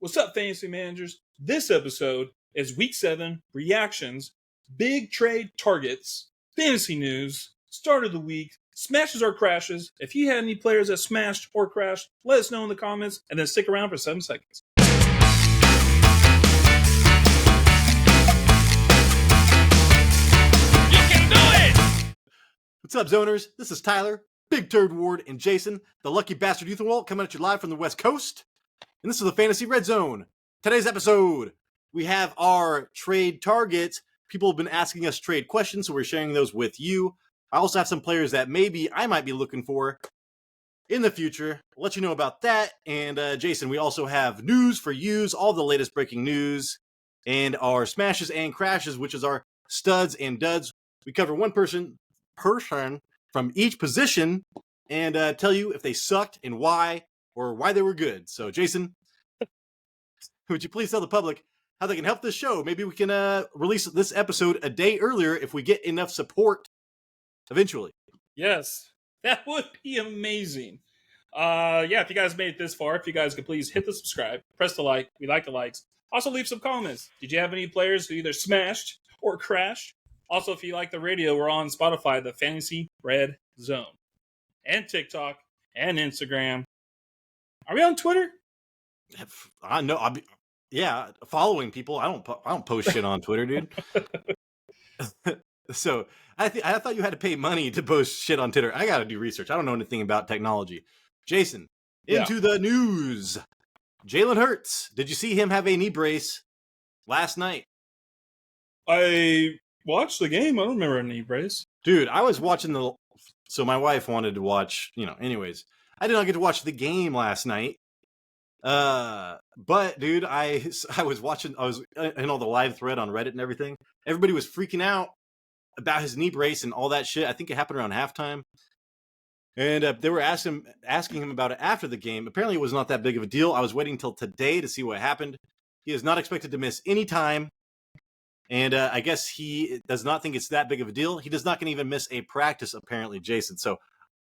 What's up, fantasy managers? This episode is Week 7 reactions, big trade targets, fantasy news, start of the week, smashes or crashes. If you had any players that smashed or crashed, let us know in the comments, and then stick around for 7 seconds. You can do it! What's up, Zoners? This is Tyler, Big Turd Ward, and Jason, the lucky bastard youth world, coming at you live from the West Coast. And this is the Fantasy Red Zone. Today's episode, we have our trade targets. People have been asking us trade questions, so we're sharing those with you. I also have some players that maybe I might be looking for in the future. I'll let you know about that. And Jason, we also have news for yous, all the latest breaking news, and our smashes and crashes, which is our studs and duds. We cover one person from each position and tell you if they sucked and why, or why they were good. So, Jason, would you please tell the public how they can help this show? Maybe we can release this episode a day earlier if we get enough support eventually. Yes, that would be amazing. If you guys made it this far, if you guys could please hit the subscribe, press the like. We like the likes. Also, leave some comments. Did you have any players who either smashed or crashed? Also, if you like the radio, we're on Spotify, the Fantasy Red Zone, and TikTok, and Instagram. Are we on Twitter? I know. Following people. I don't post shit on Twitter, dude. So I thought you had to pay money to post shit on Twitter. I got to do research. I don't know anything about technology. Jason, into the news. Jalen Hurts. Did you see him have a knee brace last night? I watched the game. I don't remember a knee brace. Dude, I was watching so my wife wanted to watch, anyways. I did not get to watch the game last night. But dude, I was watching, I was in all the live thread on Reddit and everything. Everybody was freaking out about his knee brace and all that shit. I think it happened around halftime. And they were asking him about it after the game. Apparently it was not that big of a deal. I was waiting till today to see what happened. He is not expected to miss any time. And I guess he does not think it's that big of a deal. He does not going to even miss a practice, apparently, Jason. So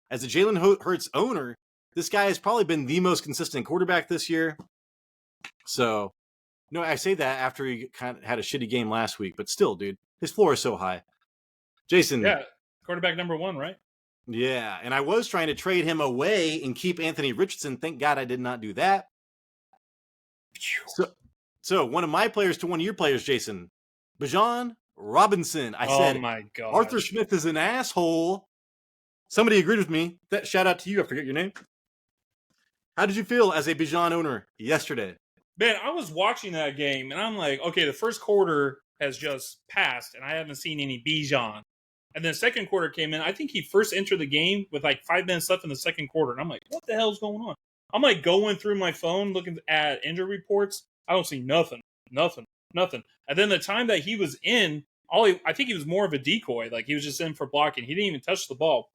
as a Jalen Hurts owner, this guy has probably been the most consistent quarterback this year. So, I say that after he kind of had a shitty game last week. But still, dude, his floor is so high. Jason. Yeah, quarterback number 1, right? Yeah, and I was trying to trade him away and keep Anthony Richardson. Thank God I did not do that. So one of my players to one of your players, Jason, Bijan Robinson. I said, my God, Arthur Smith is an asshole. Somebody agreed with me. Shout out to you. I forget your name. How did you feel as a Bijan owner yesterday? Man, I was watching that game, and I'm like, okay, the first quarter has just passed, and I haven't seen any Bijan. And then the second quarter came in. I think he first entered the game with like 5 minutes left in the second quarter. And I'm like, what the hell's going on? I'm like going through my phone, looking at injury reports. I don't see nothing. And then the time that he was in, I think he was more of a decoy. Like he was just in for blocking. He didn't even touch the ball.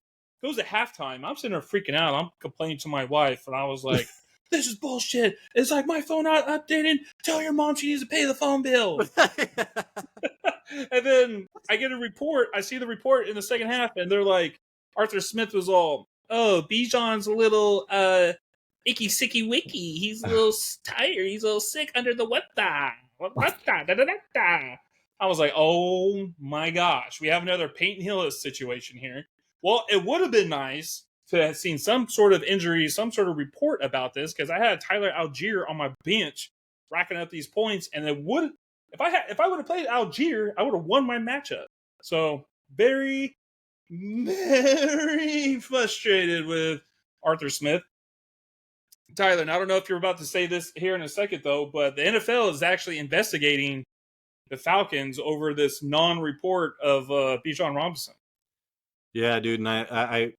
It goes to halftime. I'm sitting there freaking out. I'm complaining to my wife. And I was like, this is bullshit. It's like my phone not updated. Tell your mom she needs to pay the phone bill. And then I get a report. I see the report in the second half, and they're like, Arthur Smith was all, Bijan's a little icky sicky wicky. He's a little tired. He's a little sick under the weather. I was like, oh my gosh, we have another Peyton Hillis situation here. Well, it would have been nice to have seen some sort of injury, some sort of report about this, because I had Tyler Algier on my bench racking up these points, and it would. If I would have played Algier, I would have won my matchup. So very, very frustrated with Arthur Smith. Tyler, and I don't know if you're about to say this here in a second, though, but the NFL is actually investigating the Falcons over this non-report of Bijan Robinson. Yeah, dude, and I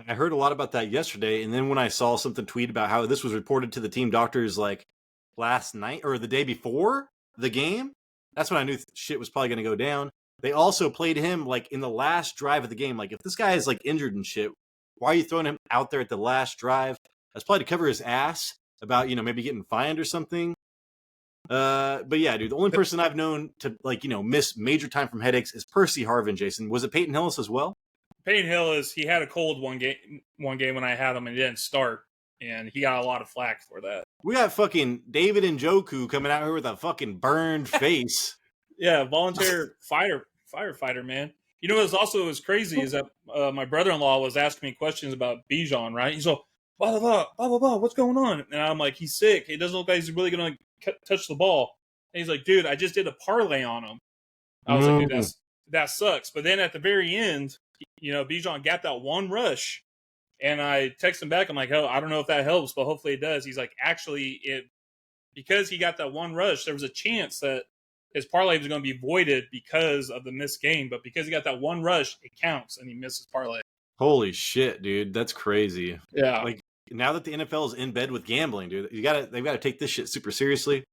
heard a lot about that yesterday, and then when I saw something tweet about how this was reported to the team doctors like last night or the day before the game, that's when I knew shit was probably going to go down. They also played him like in the last drive of the game. Like if this guy is like injured and shit, why are you throwing him out there at the last drive? That's probably to cover his ass about, maybe getting fined or something. But yeah, dude, the only person I've known to miss major time from headaches is Percy Harvin, Jason. Was it Peyton Hillis as well? Peyton Hillis, he had a cold one game when I had him and he didn't start. and he got a lot of flack for that. We got fucking David Njoku coming out here with a fucking burned face. Yeah, volunteer firefighter, man. You know what's also is crazy is that my brother-in-law was asking me questions about Bijan, right? He's like, blah, blah, blah, blah, blah, blah, what's going on? And I'm like, he's sick. It doesn't look like he's really going to touch the ball. And he's like, dude, I just did a parlay on him. I was like, dude, that sucks. But then at the very end, Bijan got that one rush. And I text him back. I'm like, oh, I don't know if that helps, but hopefully it does. He's like, actually, because he got that one rush, there was a chance that his parlay was going to be voided because of the missed game. But because he got that one rush, it counts, and he missed his parlay. Holy shit, dude. That's crazy. Yeah. Like, now that the NFL is in bed with gambling, dude, they've got to take this shit super seriously.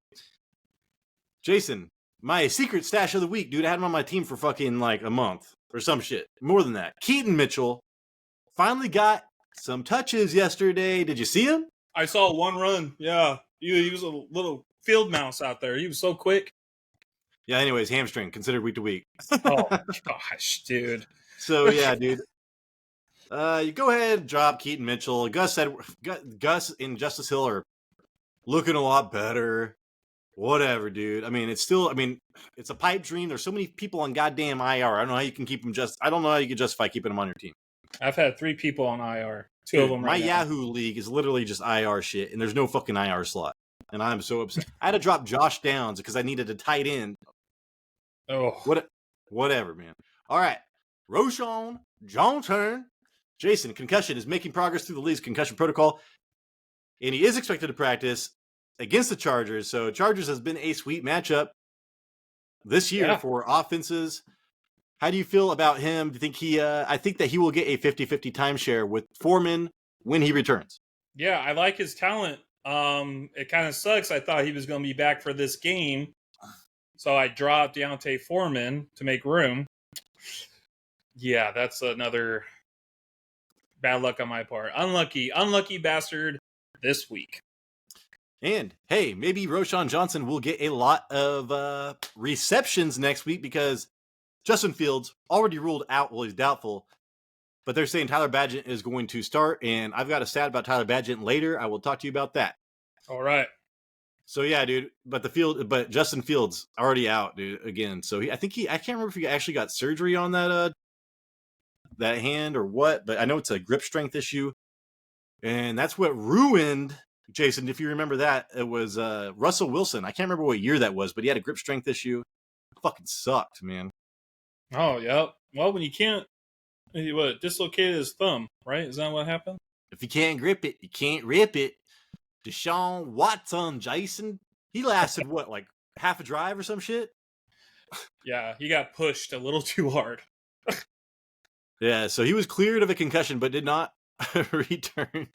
Jason, my secret stash of the week, dude. I had him on my team for fucking like a month or some shit. More than that. Keaton Mitchell finally got some touches yesterday. Did you see him? I saw one run. Yeah. He was a little field mouse out there. He was so quick. Yeah, anyways, hamstring, considered week to week. Oh, gosh, dude. So, yeah, dude. You go ahead and drop Keaton Mitchell. Gus and Justice Hill are looking a lot better. Whatever, dude. I mean, it's a pipe dream. There's so many people on goddamn IR. I don't know how you can keep them I don't know how you can justify keeping them on your team. I've had 3 people on IR. 2 of them right now. My Yahoo league is literally just IR shit, and there's no fucking IR slot. And I'm so upset. I had to drop Josh Downs because I needed a tight end. Oh. Whatever, man. All right. Roshan Johnson. Jason, concussion is making progress through the league's concussion protocol, and he is expected to practice against the Chargers. So Chargers has been a sweet matchup this year for offenses. How do you feel about him? Do you think I think that he will get a 50-50 timeshare with Foreman when he returns. Yeah, I like his talent. It kind of sucks. I thought he was going to be back for this game. So I dropped Deontay Foreman to make room. Yeah, that's another bad luck on my part. Unlucky bastard this week. And, hey, maybe Roshan Johnson will get a lot of receptions next week because Justin Fields already ruled out. Well, he's doubtful. But they're saying Tyler Badgett is going to start. And I've got a stat about Tyler Badgett later. I will talk to you about that. All right. So, yeah, dude. But Justin Fields already out, dude, again. So, I can't remember if he actually got surgery on that hand or what. But I know it's a grip strength issue. And that's what ruined... Jason, if you remember that, it was Russell Wilson. I can't remember what year that was, but he had a grip strength issue. It fucking sucked, man. Oh, yeah. Well, when you can't, dislocated his thumb, right? Is that what happened? If you can't grip it, you can't rip it. Deshaun Watson, Jason, he lasted, what, like half a drive or some shit? Yeah, he got pushed a little too hard. Yeah, so he was cleared of a concussion, but did not return.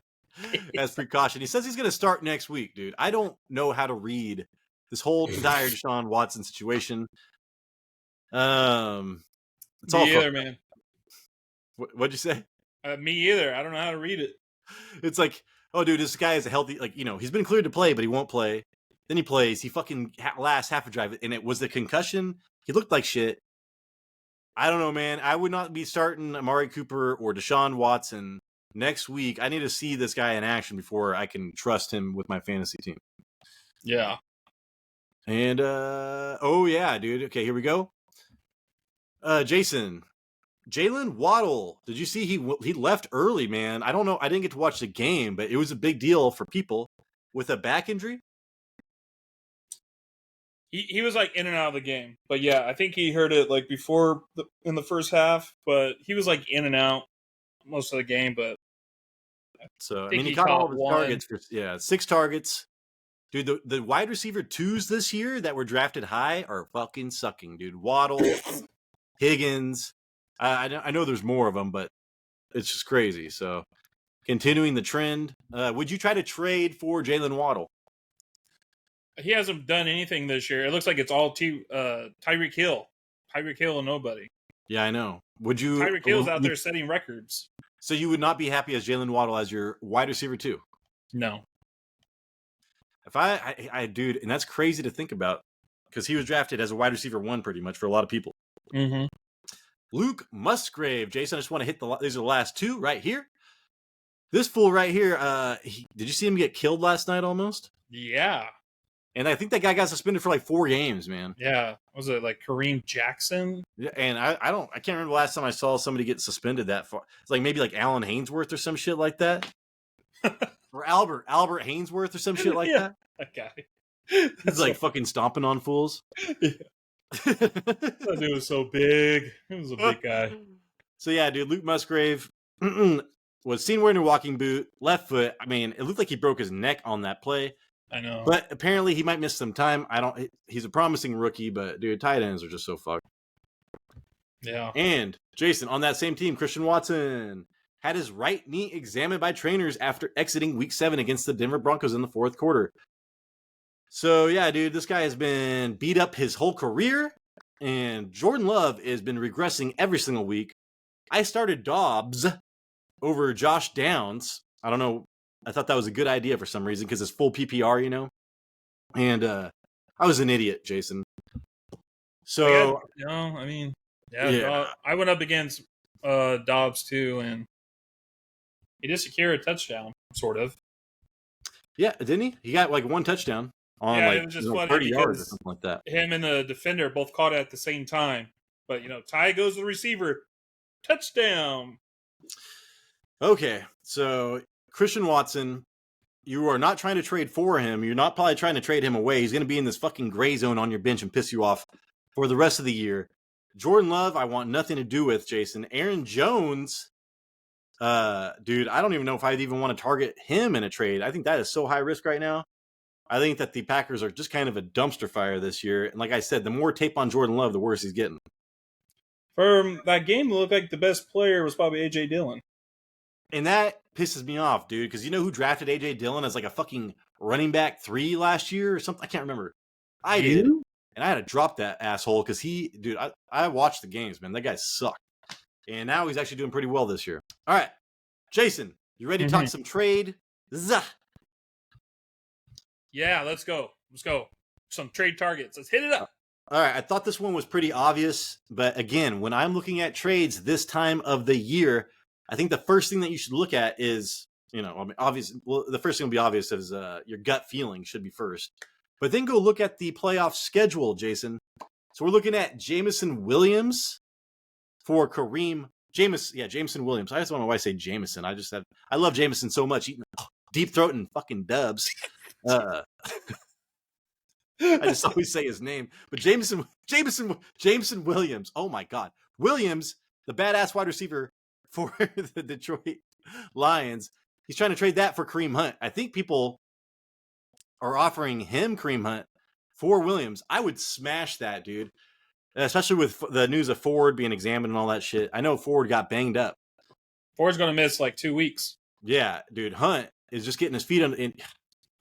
As precaution. He says he's going to start next week, dude. I don't know how to read this whole entire Deshaun Watson situation. It's all me either, man. What'd you say? Me either. I don't know how to read it. It's like, oh, dude, this guy is a healthy, he's been cleared to play, but he won't play. Then he plays. He fucking lasts half a drive, and it was the concussion. He looked like shit. I don't know, man. I would not be starting Amari Cooper or Deshaun Watson next week. I need to see this guy in action before I can trust him with my fantasy team. Yeah. And, oh, yeah, dude. Okay, here we go. Jason, Jalen Waddle. Did you see he left early, man? I don't know. I didn't get to watch the game, but it was a big deal for people with a back injury. He was like in and out of the game. But yeah, I think he heard it like before in the first half, but he was like in and out most of the game, but so I mean he caught all of his targets for 6 targets. Dude, the wide receiver 2s this year that were drafted high are fucking sucking, dude. Waddle, Higgins. I know there's more of them, but it's just crazy. So continuing the trend. Would you try to trade for Jalen Waddle? He hasn't done anything this year. It looks like it's all Tyreek Hill. Tyreek Hill and nobody. Yeah, I know. Would you? Tyreek Hill's out there setting records. So you would not be happy as Jalen Waddle as your wide receiver 2? No. If I dude, and that's crazy to think about because he was drafted as a wide receiver 1 pretty much for a lot of people. Mm-hmm. Luke Musgrave. Jason, I just want to hit these are the last 2 right here. This fool right here, did you see him get killed last night almost? Yeah. And I think that guy got suspended for like 4 games, man. Yeah. Was it like Kareem Jackson? Yeah, and I can't remember the last time I saw somebody get suspended that far. It's like maybe like Alan Hainsworth or some shit like that. Or Albert Hainsworth or some shit like that. That guy. He's like fucking stomping on fools. Yeah. That dude was so big. He was a big guy. So yeah, dude, Luke Musgrave was seen wearing a walking boot, left foot. I mean, it looked like he broke his neck on that play. I know. But apparently he might miss some time. He's a promising rookie, but dude, tight ends are just so fucked. Yeah. And Jason, on that same team, Christian Watson had his right knee examined by trainers after exiting week 7 against the Denver Broncos in the 4th quarter. So yeah, dude, this guy has been beat up his whole career, and Jordan Love has been regressing every single week. I started Dobbs over Josh Downs. I don't know. I thought that was a good idea for some reason because it's full PPR, you know. And I was an idiot, Jason. So I mean, yeah. I went up against Dobbs too, and he did secure a touchdown, sort of. Yeah, didn't he? He got like 1 touchdown on it was just 30 yards or something like that. Him and the defender both caught it at the same time. But, Ty goes to the receiver. Touchdown. Okay, so Christian Watson, you are not trying to trade for him. You're not probably trying to trade him away. He's going to be in this fucking gray zone on your bench and piss you off for the rest of the year. Jordan Love, I want nothing to do with, Jason. Aaron Jones, dude, I don't even know if I'd even want to target him in a trade. I think that is so high risk right now. I think that the Packers are just kind of a dumpster fire this year. And like I said, the more tape on Jordan Love, the worse he's getting. For that game, it looked like the best player was probably A.J. Dillon. And that pisses me off, dude, because you know who drafted A.J. Dillon as like a fucking running back 3 last year or something? I can't remember. I did. And I had to drop that asshole because I watched the games, man. That guy sucked. And now he's actually doing pretty well this year. All right. Jason, you ready to talk some trade? Zah. Yeah, let's go. Some trade targets. Let's hit it up. All right. I thought this one was pretty obvious. But again, when I'm looking at trades this time of the year, I think the first thing that you should look at is, obvious. Well, the first thing will be obvious is your gut feeling should be first. But then go look at the playoff schedule, Jason. So we're looking at Jameson Williams for Jameson Williams. I just don't know why I say Jameson. I love Jameson so much, eating deep throat and fucking dubs. I just always say his name. But Jameson Williams. Oh my God. Williams, the badass wide receiver for the Detroit Lions. He's trying to trade that for Kareem Hunt. I think people are offering him Kareem Hunt for Williams. I would smash that, dude. Especially with the news of Ford being examined and all that shit. I know Ford got banged up. Ford's going to miss like 2 weeks. Yeah, dude. Hunt is just getting his feet on.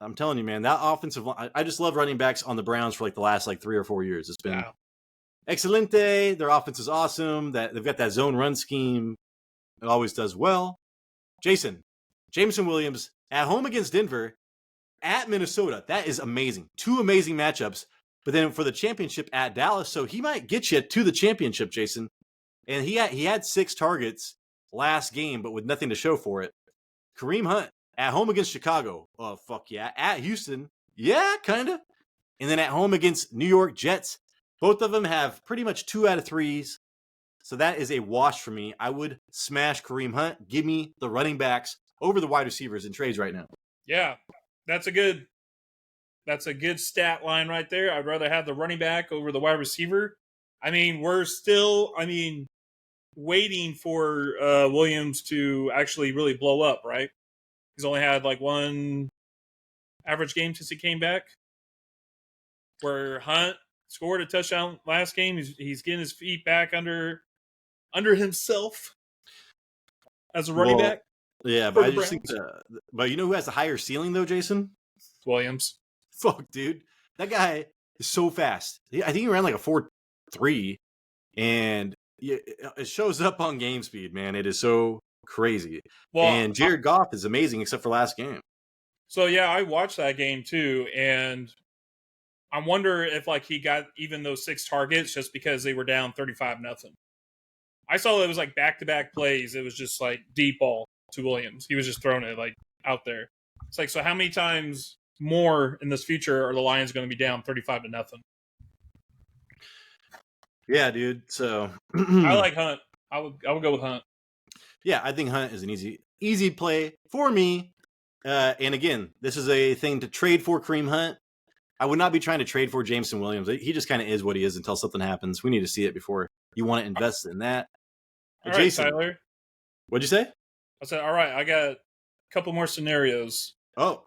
I'm telling you, man, that offensive line. I just love running backs on the Browns for like the last 3 or 4 years. It's been excelente. Their offense is awesome. That they've got that zone run scheme. It always does well. Jameson Williams at home against Denver, at Minnesota. That is amazing. 2 amazing matchups. But then for the championship at Dallas, so he might get you to the championship, Jason. And he had 6 targets last game, but with nothing to show for it. Kareem Hunt at home against Chicago. Oh, fuck yeah. At Houston. Yeah, kind of. And then at home against New York Jets. Both of them have pretty much 2 out of 3s. So that is a wash for me. I would smash Kareem Hunt. Give me the running backs over the wide receivers in trades right now. Yeah, that's a good stat line right there. I'd rather have the running back over the wide receiver. I mean, we're still, waiting for Williams to actually really blow up, right? He's only had like 1 average game since he came back. Where Hunt scored a touchdown last game. He's getting his feet back under himself as a running back. Yeah, but I just think but you know who has a higher ceiling though, Jason? Williams. Fuck, dude. That guy is so fast. I think he ran like a 4.3, and it shows up on game speed, man. It is so crazy. Well, and Jared Goff is amazing except for last game. So, yeah, I watched that game too, and I wonder if he got even those 6 targets just because they were down 35-0. I saw it was like back-to-back plays. It was just like deep ball. to Williams. He was just throwing it like out there. It's like, so how many times more in this future are the Lions going to be down 35-0? Yeah, dude. So I like Hunt. I would go with Hunt. Yeah, I think Hunt is an easy play for me. And again, this is a thing to trade for Kareem Hunt. I would not be trying to trade for Jameson Williams. He just kind of is what he is until something happens. We need to see it before you want to invest in that. All Jason, right, Tyler. What'd you say? I said, all right, I got a couple more scenarios. Oh.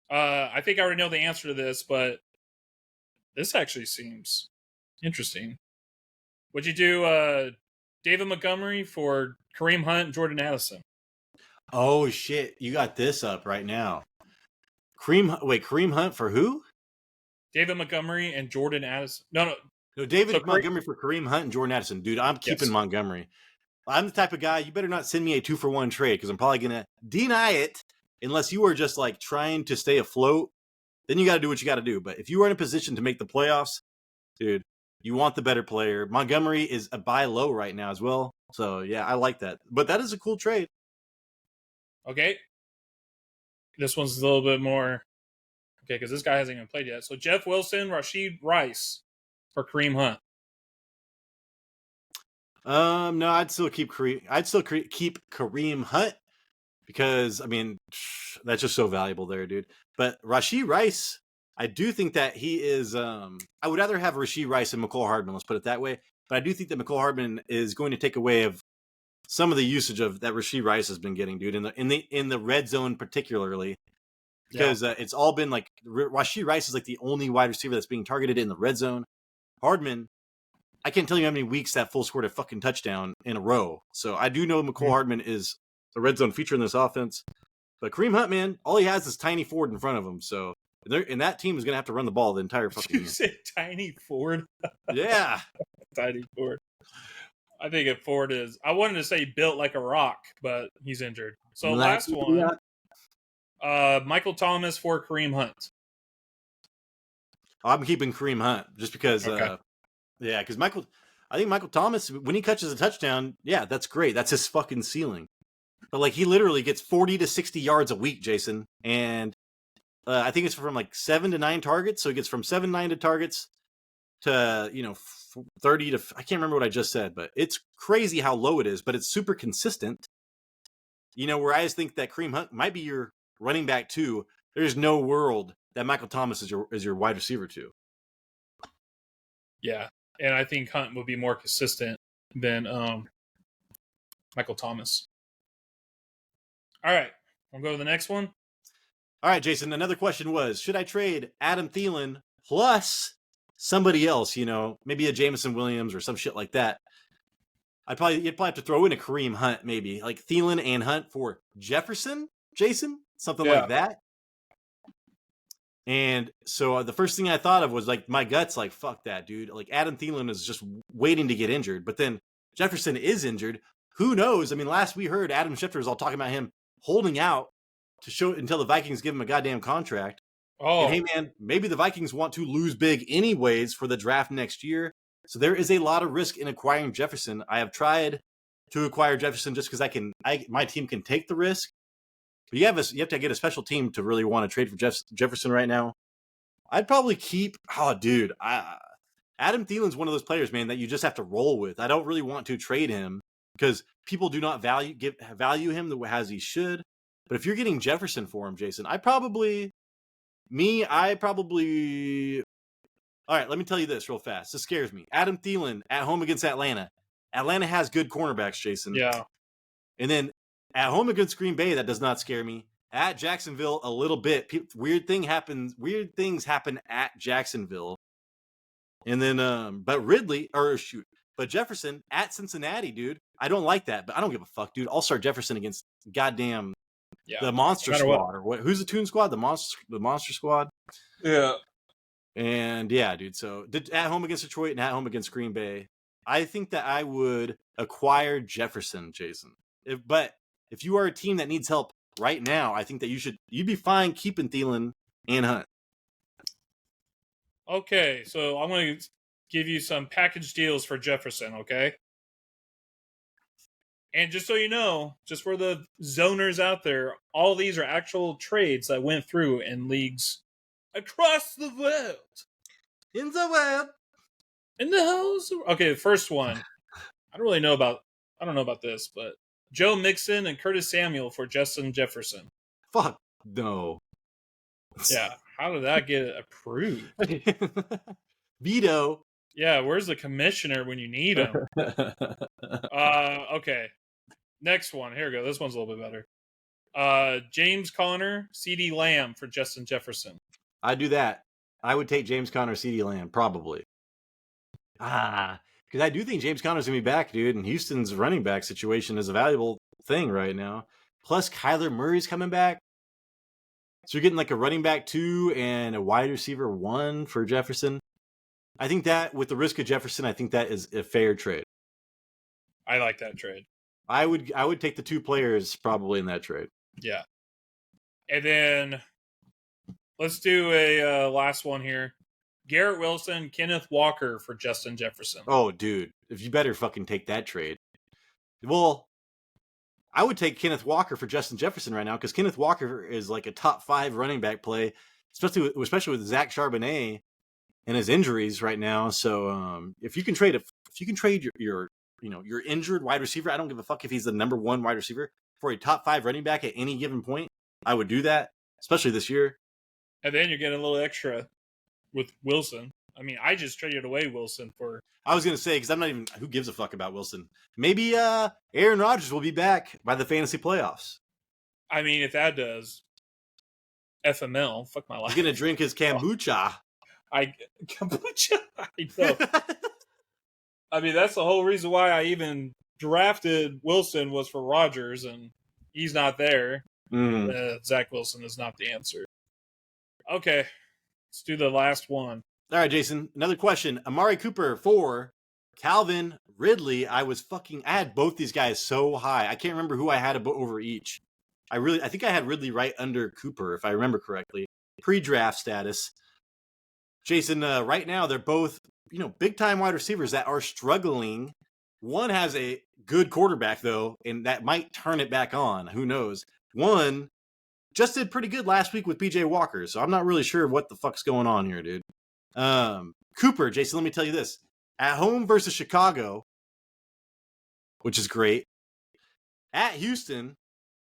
I think I already know the answer to this, but this actually seems interesting. Would you do David Montgomery for Kareem Hunt and Jordan Addison? Oh, shit. You got this up right now. Kareem Hunt for who? David Montgomery and Jordan Addison. No. No, David Montgomery for Kareem Hunt and Jordan Addison. Dude, I'm keeping Montgomery. I'm the type of guy, you better not send me a 2-for-1 trade because I'm probably going to deny it unless you are just like trying to stay afloat. Then you got to do what you got to do. But if you are in a position to make the playoffs, dude, you want the better player. Montgomery is a buy low right now as well. So, yeah, I like that. But that is a cool trade. Okay. This one's a little bit more... Okay, because this guy hasn't even played yet. So Jeff Wilson, Rashid Rice for Kareem Hunt. No, I'd still keep Kareem Hunt because I mean that's just so valuable there, dude. But Rashid Rice, I do think that he is. I would rather have Rashid Rice and McCole Hardman. Let's put it that way. But I do think that McCole Hardman is going to take away of some of the usage of that Rashid Rice has been getting, dude. In the red zone particularly, because it's all been like Rashid Rice is like the only wide receiver that's being targeted in the red zone. Hardman, I can't tell you how many weeks that full scored a fucking touchdown in a row. So I do know McCole Hardman is a red zone feature in this offense. But Kareem Hunt, man, all he has is Tiny Ford in front of him. So and that team is going to have to run the ball the entire fucking year. You say Tiny Ford? Yeah. Tiny Ford. I think if Ford is... I wanted to say built like a rock, but he's injured. So last one. Michael Thomas for Kareem Hunt. I'm keeping Kareem Hunt just because... Okay. Because I think Michael Thomas, when he catches a touchdown, yeah, that's great. That's his fucking ceiling. But like he literally gets 40 to 60 yards a week, Jason. And I think it's from like 7 to 9 targets. So he gets from 7-9 to targets to, 30 to, I can't remember what I just said, but it's crazy how low it is, but it's super consistent. Where I just think that Kareem Hunt might be your running back too. There's no world that Michael Thomas is your wide receiver too. Yeah. And I think Hunt will be more consistent than Michael Thomas. All right. We'll go to the next one. All right, Jason. Another question was, should I trade Adam Thielen plus somebody else, maybe a Jameson Williams or some shit like that? You'd probably have to throw in a Kareem Hunt, maybe like Thielen and Hunt for Jefferson, Jason, something like that. And so the first thing I thought of was like my gut's like, fuck that, dude. Like Adam Thielen is just waiting to get injured, but then Jefferson is injured. Who knows? I mean, last we heard, Adam Schefter was all talking about him holding out to show until the Vikings give him a goddamn contract. Oh, and hey man, maybe the Vikings want to lose big anyways for the draft next year. So there is a lot of risk in acquiring Jefferson. I have tried to acquire Jefferson just because my team can take the risk. But you have to get a special team to really want to trade for Jefferson right now. I'd probably keep. Oh, dude, Adam Thielen's one of those players, man, that you just have to roll with. I don't really want to trade him because people do not value him as he should. But if you're getting Jefferson for him, Jason, I probably. All right, let me tell you this real fast. This scares me. Adam Thielen at home against Atlanta. Atlanta has good cornerbacks, Jason. Yeah. And then at home against Green Bay, that does not scare me. At Jacksonville, a little bit. Weird things happen at Jacksonville. And then, but Jefferson at Cincinnati, dude. I don't like that, but I don't give a fuck, dude. I'll start Jefferson against goddamn the Monster Squad or what? Who's the Toon Squad? The Monster Squad. Yeah. And yeah, dude. So at home against Detroit and at home against Green Bay, I think that I would acquire Jefferson, Jason. If you are a team that needs help right now, I think that you'd be fine keeping Thielen and Hunt. Okay, so I'm going to give you some package deals for Jefferson, okay? And just so you know, just for the zoners out there, all these are actual trades that went through in leagues across the world. In the web. In the house. Okay, the first one. I don't know about this, but Joe Mixon and Curtis Samuel for Justin Jefferson. Fuck no. Yeah, how did that get approved? Veto. Yeah, where's the commissioner when you need him? Okay. Next one. Here we go. This one's a little bit better. James Conner, CeeDee Lamb for Justin Jefferson. I'd do that. I would take James Conner, CeeDee Lamb, probably. Because I do think James Conner's going to be back, dude, and Houston's running back situation is a valuable thing right now. Plus, Kyler Murray's coming back. So you're getting like a running back 2 and a wide receiver 1 for Jefferson. I think that, with the risk of Jefferson, I think that is a fair trade. I like that trade. I would take the 2 players probably in that trade. Yeah. And then let's do a last one here. Garrett Wilson, Kenneth Walker for Justin Jefferson. Oh, dude, if you better fucking take that trade. Well, I would take Kenneth Walker for Justin Jefferson right now because Kenneth Walker is like a top 5 running back play, especially with Zach Charbonnet and his injuries right now. So if you can trade your injured wide receiver, I don't give a fuck if he's the number 1 wide receiver for a top 5 running back at any given point. I would do that, especially this year. And then you're getting a little extra with Wilson. I mean, I just traded away Wilson for. I was going to say, because I'm not even, who gives a fuck about Wilson? Maybe Aaron Rodgers will be back by the fantasy playoffs. I mean, if that does, FML, fuck my life. He's going to drink his kombucha. Kombucha? I know. I mean, that's the whole reason why I even drafted Wilson was for Rodgers, and he's not there. Zach Wilson is not the answer. Okay, let's do the last one. All right, Jason, another question. Amari Cooper for Calvin Ridley. I had both these guys so high. I can't remember who I had over each. I think I had Ridley right under Cooper, if I remember correctly. Pre-draft status. Jason, right now, they're both, big-time wide receivers that are struggling. One has a good quarterback, though, and that might turn it back on. Who knows? One just did pretty good last week with PJ Walker, so I'm not really sure what the fuck's going on here, dude. Cooper, Jason, let me tell you this. At home versus Chicago, which is great. At Houston,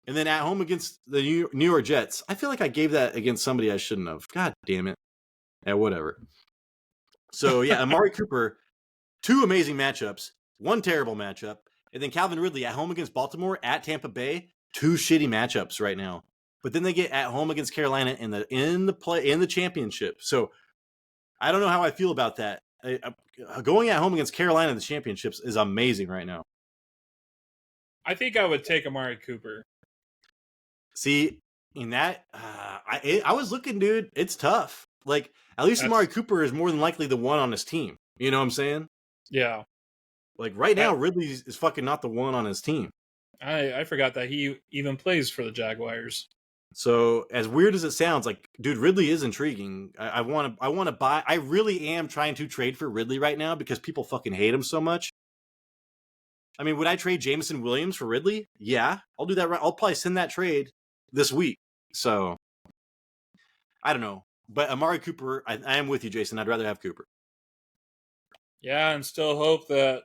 and then at home against the New York Jets. I feel like I gave that against somebody I shouldn't have. God damn it. Yeah, whatever. So, yeah, Amari Cooper, 2 amazing matchups, 1 terrible matchup, and then Calvin Ridley at home against Baltimore, at Tampa Bay, 2 shitty matchups right now. But then they get at home against Carolina in the championship. So I don't know how I feel about that. Going at home against Carolina in the championships is amazing right now. I think I would take Amari Cooper. See, in that, I was looking, dude. It's tough. Like, at least Amari Cooper is more than likely the one on his team. You know what I'm saying? Yeah. Like, right now, Ridley is fucking not the one on his team. I forgot that he even plays for the Jaguars. So, as weird as it sounds, like, dude, Ridley is intriguing. I want to buy. I really am trying to trade for Ridley right now because people fucking hate him so much. I mean, would I trade Jameson Williams for Ridley? Yeah, I'll do that. I'll probably send that trade this week. So, I don't know. But Amari Cooper, I am with you, Jason. I'd rather have Cooper. Yeah, and still hope that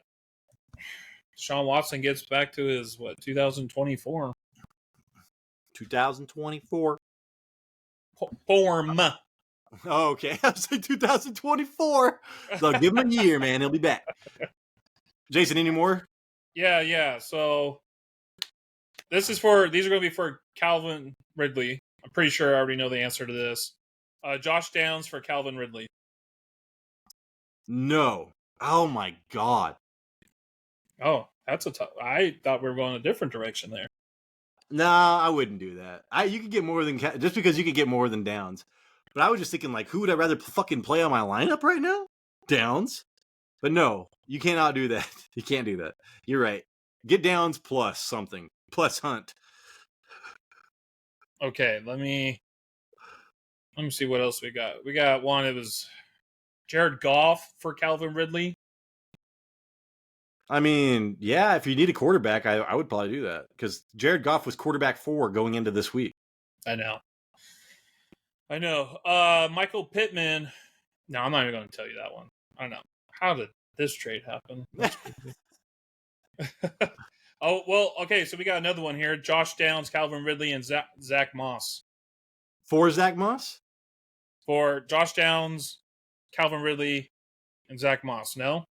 Deshaun Watson gets back to his, 2024? 2024. Form. Oh, okay. I was like 2024. So give him a year, man. He'll be back. Jason, any more? Yeah. So these are going to be for Calvin Ridley. I'm pretty sure I already know the answer to this. Josh Downs for Calvin Ridley. No. Oh my God. Oh, that's a tough. I thought we were going a different direction there. No, I wouldn't do that. You could get more than just because you could get more than Downs. But I was just thinking, like, who would I rather fucking play on my lineup right now? Downs. But no, you cannot do that. You can't do that. You're right. Get Downs plus something. Plus Hunt. Okay, let me see what else we got. We got one. It was Jared Goff for Calvin Ridley. I mean, yeah, if you need a quarterback, I would probably do that because Jared Goff was quarterback 4 going into this week. I know. Michael Pittman. No, I'm not even going to tell you that one. I don't know. How did this trade happen? That's crazy. Oh, well, okay, so we got another one here. Josh Downs, Calvin Ridley, and Zach Moss. For Zach Moss? For Josh Downs, Calvin Ridley, and Zach Moss. No?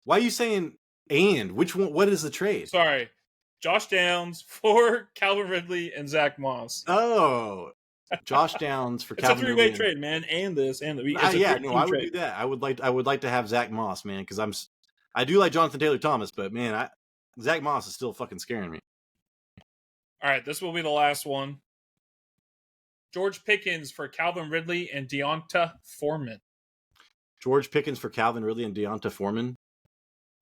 Why are you saying and? Which one? What is the trade? Sorry. Josh Downs for Calvin Ridley and Zach Moss. Oh, Josh Downs for It's Calvin a three-way Ridley. trade, man. And this, and the. Yeah, It's a no, I would trade. do that. I would like to have Zach Moss, man, because I do like Jonathan Taylor Thomas, but man, Zach Moss is still fucking scaring me. All right, this will be the last one. George Pickens for Calvin Ridley and Deonta Foreman. George Pickens for Calvin Ridley and Deonta Foreman.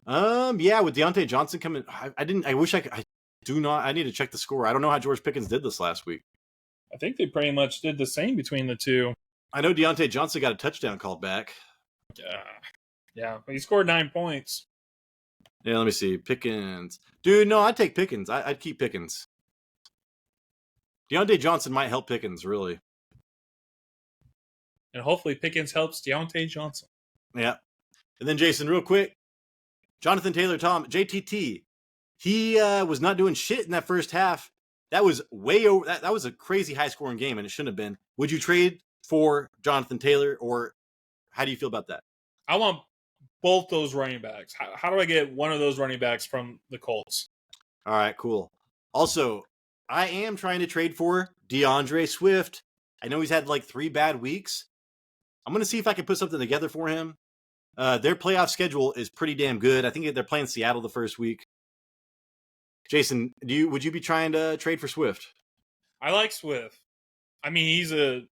Yeah, with Deontay Johnson coming, I wish I could. I do not. I need to check the score. I don't know how George Pickens did this last week. I think they pretty much did the same between the two. I know Deontay Johnson got a touchdown called back. Yeah, he scored 9 points. Yeah, let me see. Pickens. Dude, no, I'd take Pickens. I'd keep Pickens. Deontay Johnson might help Pickens, really. And hopefully Pickens helps Deontay Johnson. Yeah. And then, Jason, real quick. Jonathan Taylor JTT. He was not doing shit in that first half. That was way over. That was a crazy high-scoring game, and it shouldn't have been. Would you trade for Jonathan Taylor, or how do you feel about that? I want both those running backs. How do I get one of those running backs from the Colts? All right, cool. Also, I am trying to trade for DeAndre Swift. I know he's had like 3 bad weeks. I'm going to see if I can put something together for him. Their playoff schedule is pretty damn good. I think they're playing Seattle the first week. Jason, would you be trying to trade for Swift? I like Swift. I mean,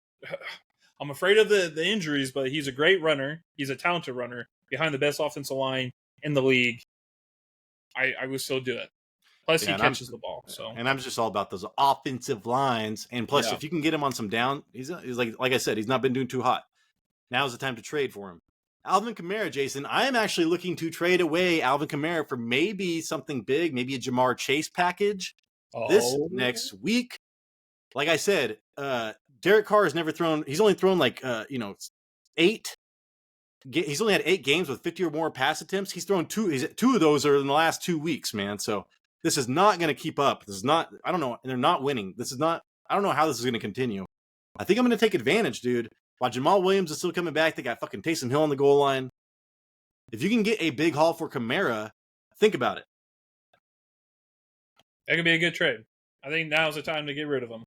I'm afraid of the injuries, but he's a great runner. He's a talented runner behind the best offensive line in the league. I would still do it. Plus, he catches the ball. So, and I'm just all about those offensive lines. And plus, if you can get him on some down, he's like I said, he's not been doing too hot. Now's the time to trade for him. Alvin Kamara, Jason, I am actually looking to trade away Alvin Kamara for maybe something big, maybe a Jamar Chase package this next week. Like I said, Derek Carr has never thrown. He's only thrown like 8. He's only had 8 games with 50 or more pass attempts. He's thrown 2. 2 of those are in the last 2 weeks, man. So this is not going to keep up. This is not. I don't know. And they're not winning. This is not. I don't know how this is going to continue. I think I'm going to take advantage, dude. While Jamal Williams is still coming back, they got fucking Taysom Hill on the goal line. If you can get a big haul for Kamara, think about it. That could be a good trade. I think now's the time to get rid of him.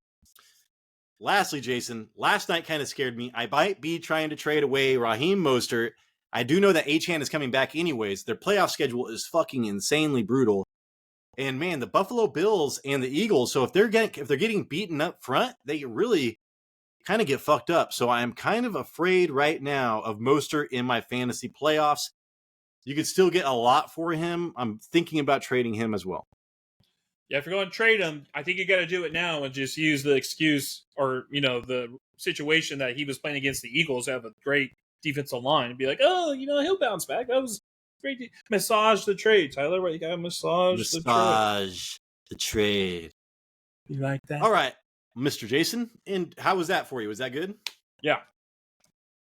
Lastly, Jason, last night kind of scared me. I might be trying to trade away Raheem Mostert. I do know that Achane is coming back anyways. Their playoff schedule is fucking insanely brutal. And man, the Buffalo Bills and the Eagles, so if they're getting beaten up front, they really kind of get fucked up. So I'm kind of afraid right now of Mostert in my fantasy playoffs. You could still get a lot for him. I'm thinking about trading him as well. Yeah, if you're going to trade him, I think you got to do it now and just use the excuse or, the situation that he was playing against the Eagles have a great defensive line and be like, oh, he'll bounce back. That was great. Massage the trade, Tyler. What, you got to massage the trade. You like that? All right, Mr. Jason. And how was that for you? Was that good? Yeah.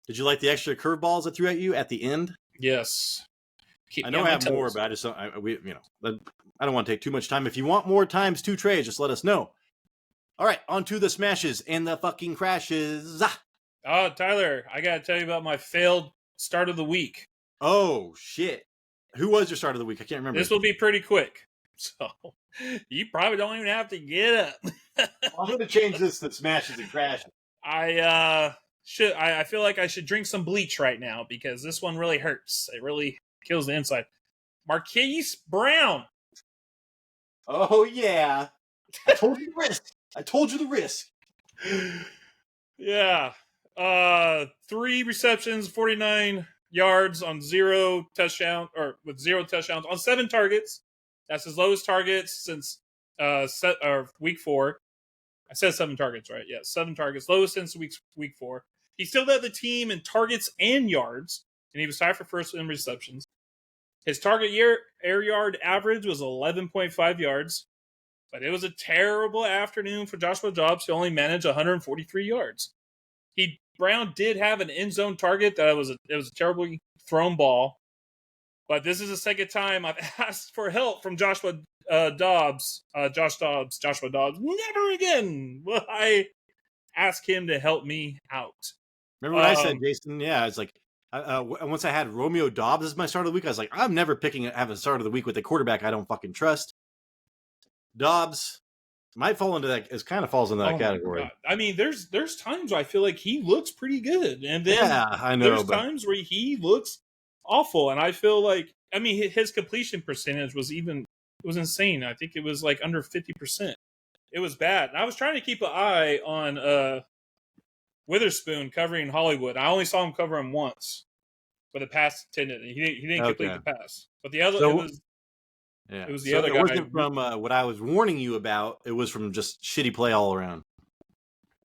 Did you like the extra curveballs I threw at you at the end? Yes. I know I have more, but I just don't. I don't want to take too much time. If you want more times 2 trades, just let us know. All right, on to the smashes and the fucking crashes. Oh, Tyler, I got to tell you about my failed start of the week. Oh, shit. Who was your start of the week? I can't remember. This will be pretty quick. So you probably don't even have to get up. I'm going to change this to smashes and crashes. I feel like I should drink some bleach right now because this one really hurts. It really kills the inside. Marquise Brown. Oh, yeah. I told you the risk. Yeah. 3 receptions, 49 yards on 0 touchdown, or with 0 touchdowns on 7 targets. That's his lowest targets since week 4. I said 7 targets, right? Yeah, 7 targets. Lowest since week 4. He still led the team in targets and yards, and he was tied for first in receptions. His target air yard average was 11.5 yards, but it was a terrible afternoon for Joshua Dobbs, who only managed 143 yards. Brown did have an end zone target that was a terribly thrown ball, but this is the second time I've asked for help from Joshua Dobbs. Never again will I ask him to help me out. Remember what I said, Jason? Yeah, it's like once I had Romeo Dobbs as my start of the week, I was like, I'm never having a start of the week with a quarterback I don't fucking trust. Dobbs might fall into that. It kind of falls into that category. I mean, there's times where I feel like he looks pretty good, and then I know, there's times where he looks awful, and I feel like his completion percentage was insane. I think it was like under 50%. It was bad. And I was trying to keep an eye on Witherspoon covering Hollywood. I only saw him cover him once, but the pass intended. He didn't complete the pass. But the other it was the other guy. It wasn't from what I was warning you about. It was from just shitty play all around.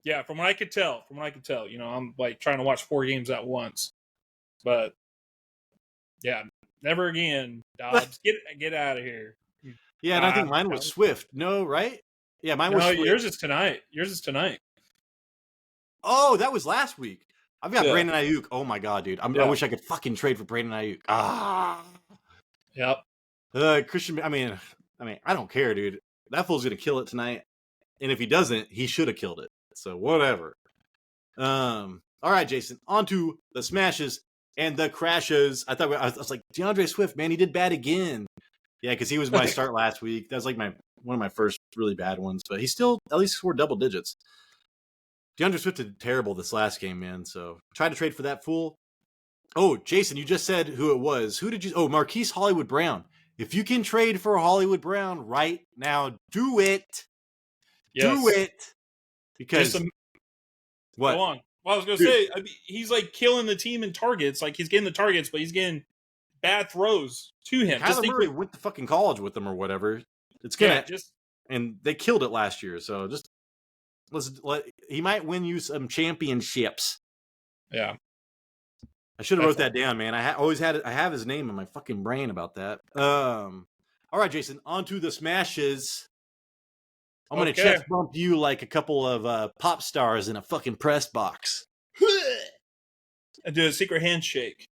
Yeah, from what I could tell. I'm like trying to watch 4 games at once. But yeah, never again, Dobbs. Get out of here. Yeah, and I think mine was Swift. No, right? Yeah, mine was Swift. Yours is tonight. Oh, that was last week. I've got Brandon Ayuk. Oh my god, dude. I wish I could fucking trade for Brandon Ayuk. Yep. Christian, I mean, I don't care, dude. That fool's gonna kill it tonight. And if he doesn't, he should have killed it. So whatever. All right, Jason. On to the smashes and the crashes. I was like, DeAndre Swift, man, he did bad again. Yeah, because he was my start last week. That was like one of my first really bad ones, but he still at least scored double digits. DeAndre Swift did terrible this last game, man. So try to trade for that fool. Oh, Jason, you just said who it was. Who did you? Oh, Marquise Hollywood Brown. If you can trade for Hollywood Brown right now, do it. Yes. Do it. Because what? Go on. Well, I was going to say, he's like killing the team in targets. Like he's getting the targets, but he's getting bad throws to him. Kyler Murray went to fucking college with them or whatever. It's gonna and they killed it last year. So just he might win you some championships. Yeah. I should have wrote that down, man. I have his name in my fucking brain about that. All right, Jason, on to the smashes. I'm going to chest bump you like a couple of pop stars in a fucking press box. And do a secret handshake.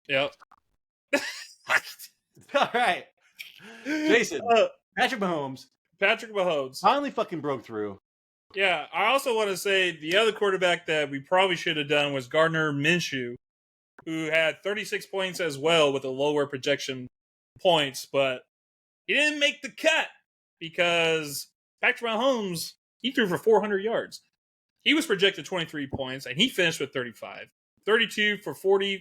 Yep. All right. Jason, Patrick Mahomes finally fucking broke through. Yeah, I also want to say the other quarterback that we probably should have done was Gardner Minshew, who had 36 points as well with a lower projection points, but he didn't make the cut because Patrick Mahomes, he threw for 400 yards. He was projected 23 points, and he finished with 35. 32 for 42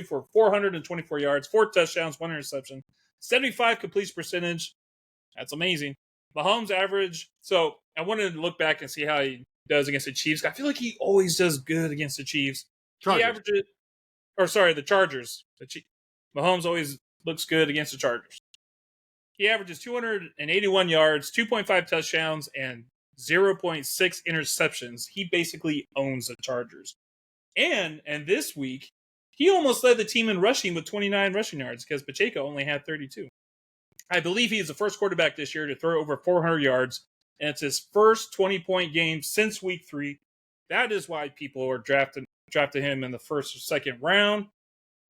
for 424 yards, 4 touchdowns, 1 interception, 75 completion percentage. That's amazing. Mahomes average. So I wanted to look back and see how he does against the Chiefs. I feel like he always does good against the Chiefs. The Chargers. Mahomes always looks good against the Chargers. He averages 281 yards, 2.5 touchdowns, and 0.6 interceptions. He basically owns the Chargers. And this week, he almost led the team in rushing with 29 rushing yards because Pacheco only had 32. I believe he is the first quarterback this year to throw over 400 yards, and it's his first 20-point game since week 3. That is why people are drafted him in the first or second round.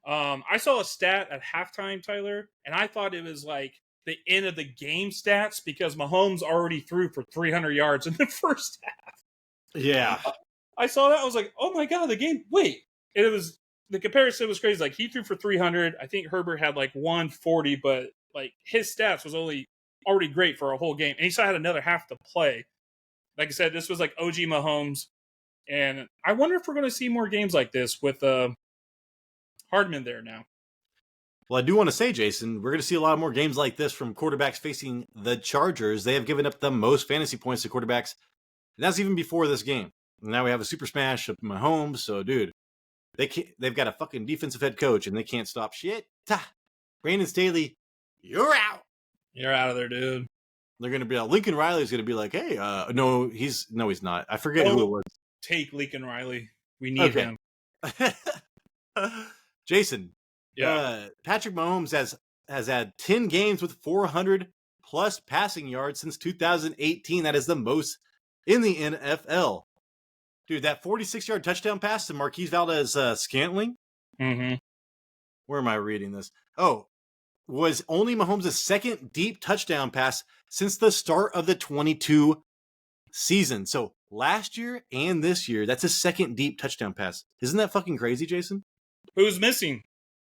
I saw a stat at halftime, Tyler, and I thought it was like the end of the game stats because Mahomes already threw for 300 yards in the first half. Yeah. I saw that. I was like, oh my God, the game. Wait. And it was, the comparison was crazy. Like he threw for 300. I think Herbert had like 140, but like his stats was already great for a whole game. And he still had another half to play. Like I said, this was like OG Mahomes. And I wonder if we're going to see more games like this with Hardman there now. Well, I do want to say, Jason, we're going to see a lot more games like this from quarterbacks facing the Chargers. They have given up the most fantasy points to quarterbacks. And that's even before this game. And now we have a super smash of Mahomes. So, dude, they've got a fucking defensive head coach, and they can't stop shit. Brandon Staley, you're out. You're out of there, dude. They're going to be Lincoln Riley's going to be like, hey, no, he's not. I forget who it was. Take Lincoln Riley. We need him. Jason, Yeah. Patrick Mahomes has had 10 games with 400 plus passing yards since 2018. That is the most in the NFL. Dude, that 46-yard touchdown pass to Marquise Valdez-Scantling. Mm-hmm. Where am I reading this? Oh, was only Mahomes' second deep touchdown pass since the start of the 22 season. So last year and this year, that's his second deep touchdown pass. Isn't that fucking crazy, Jason? Who's missing?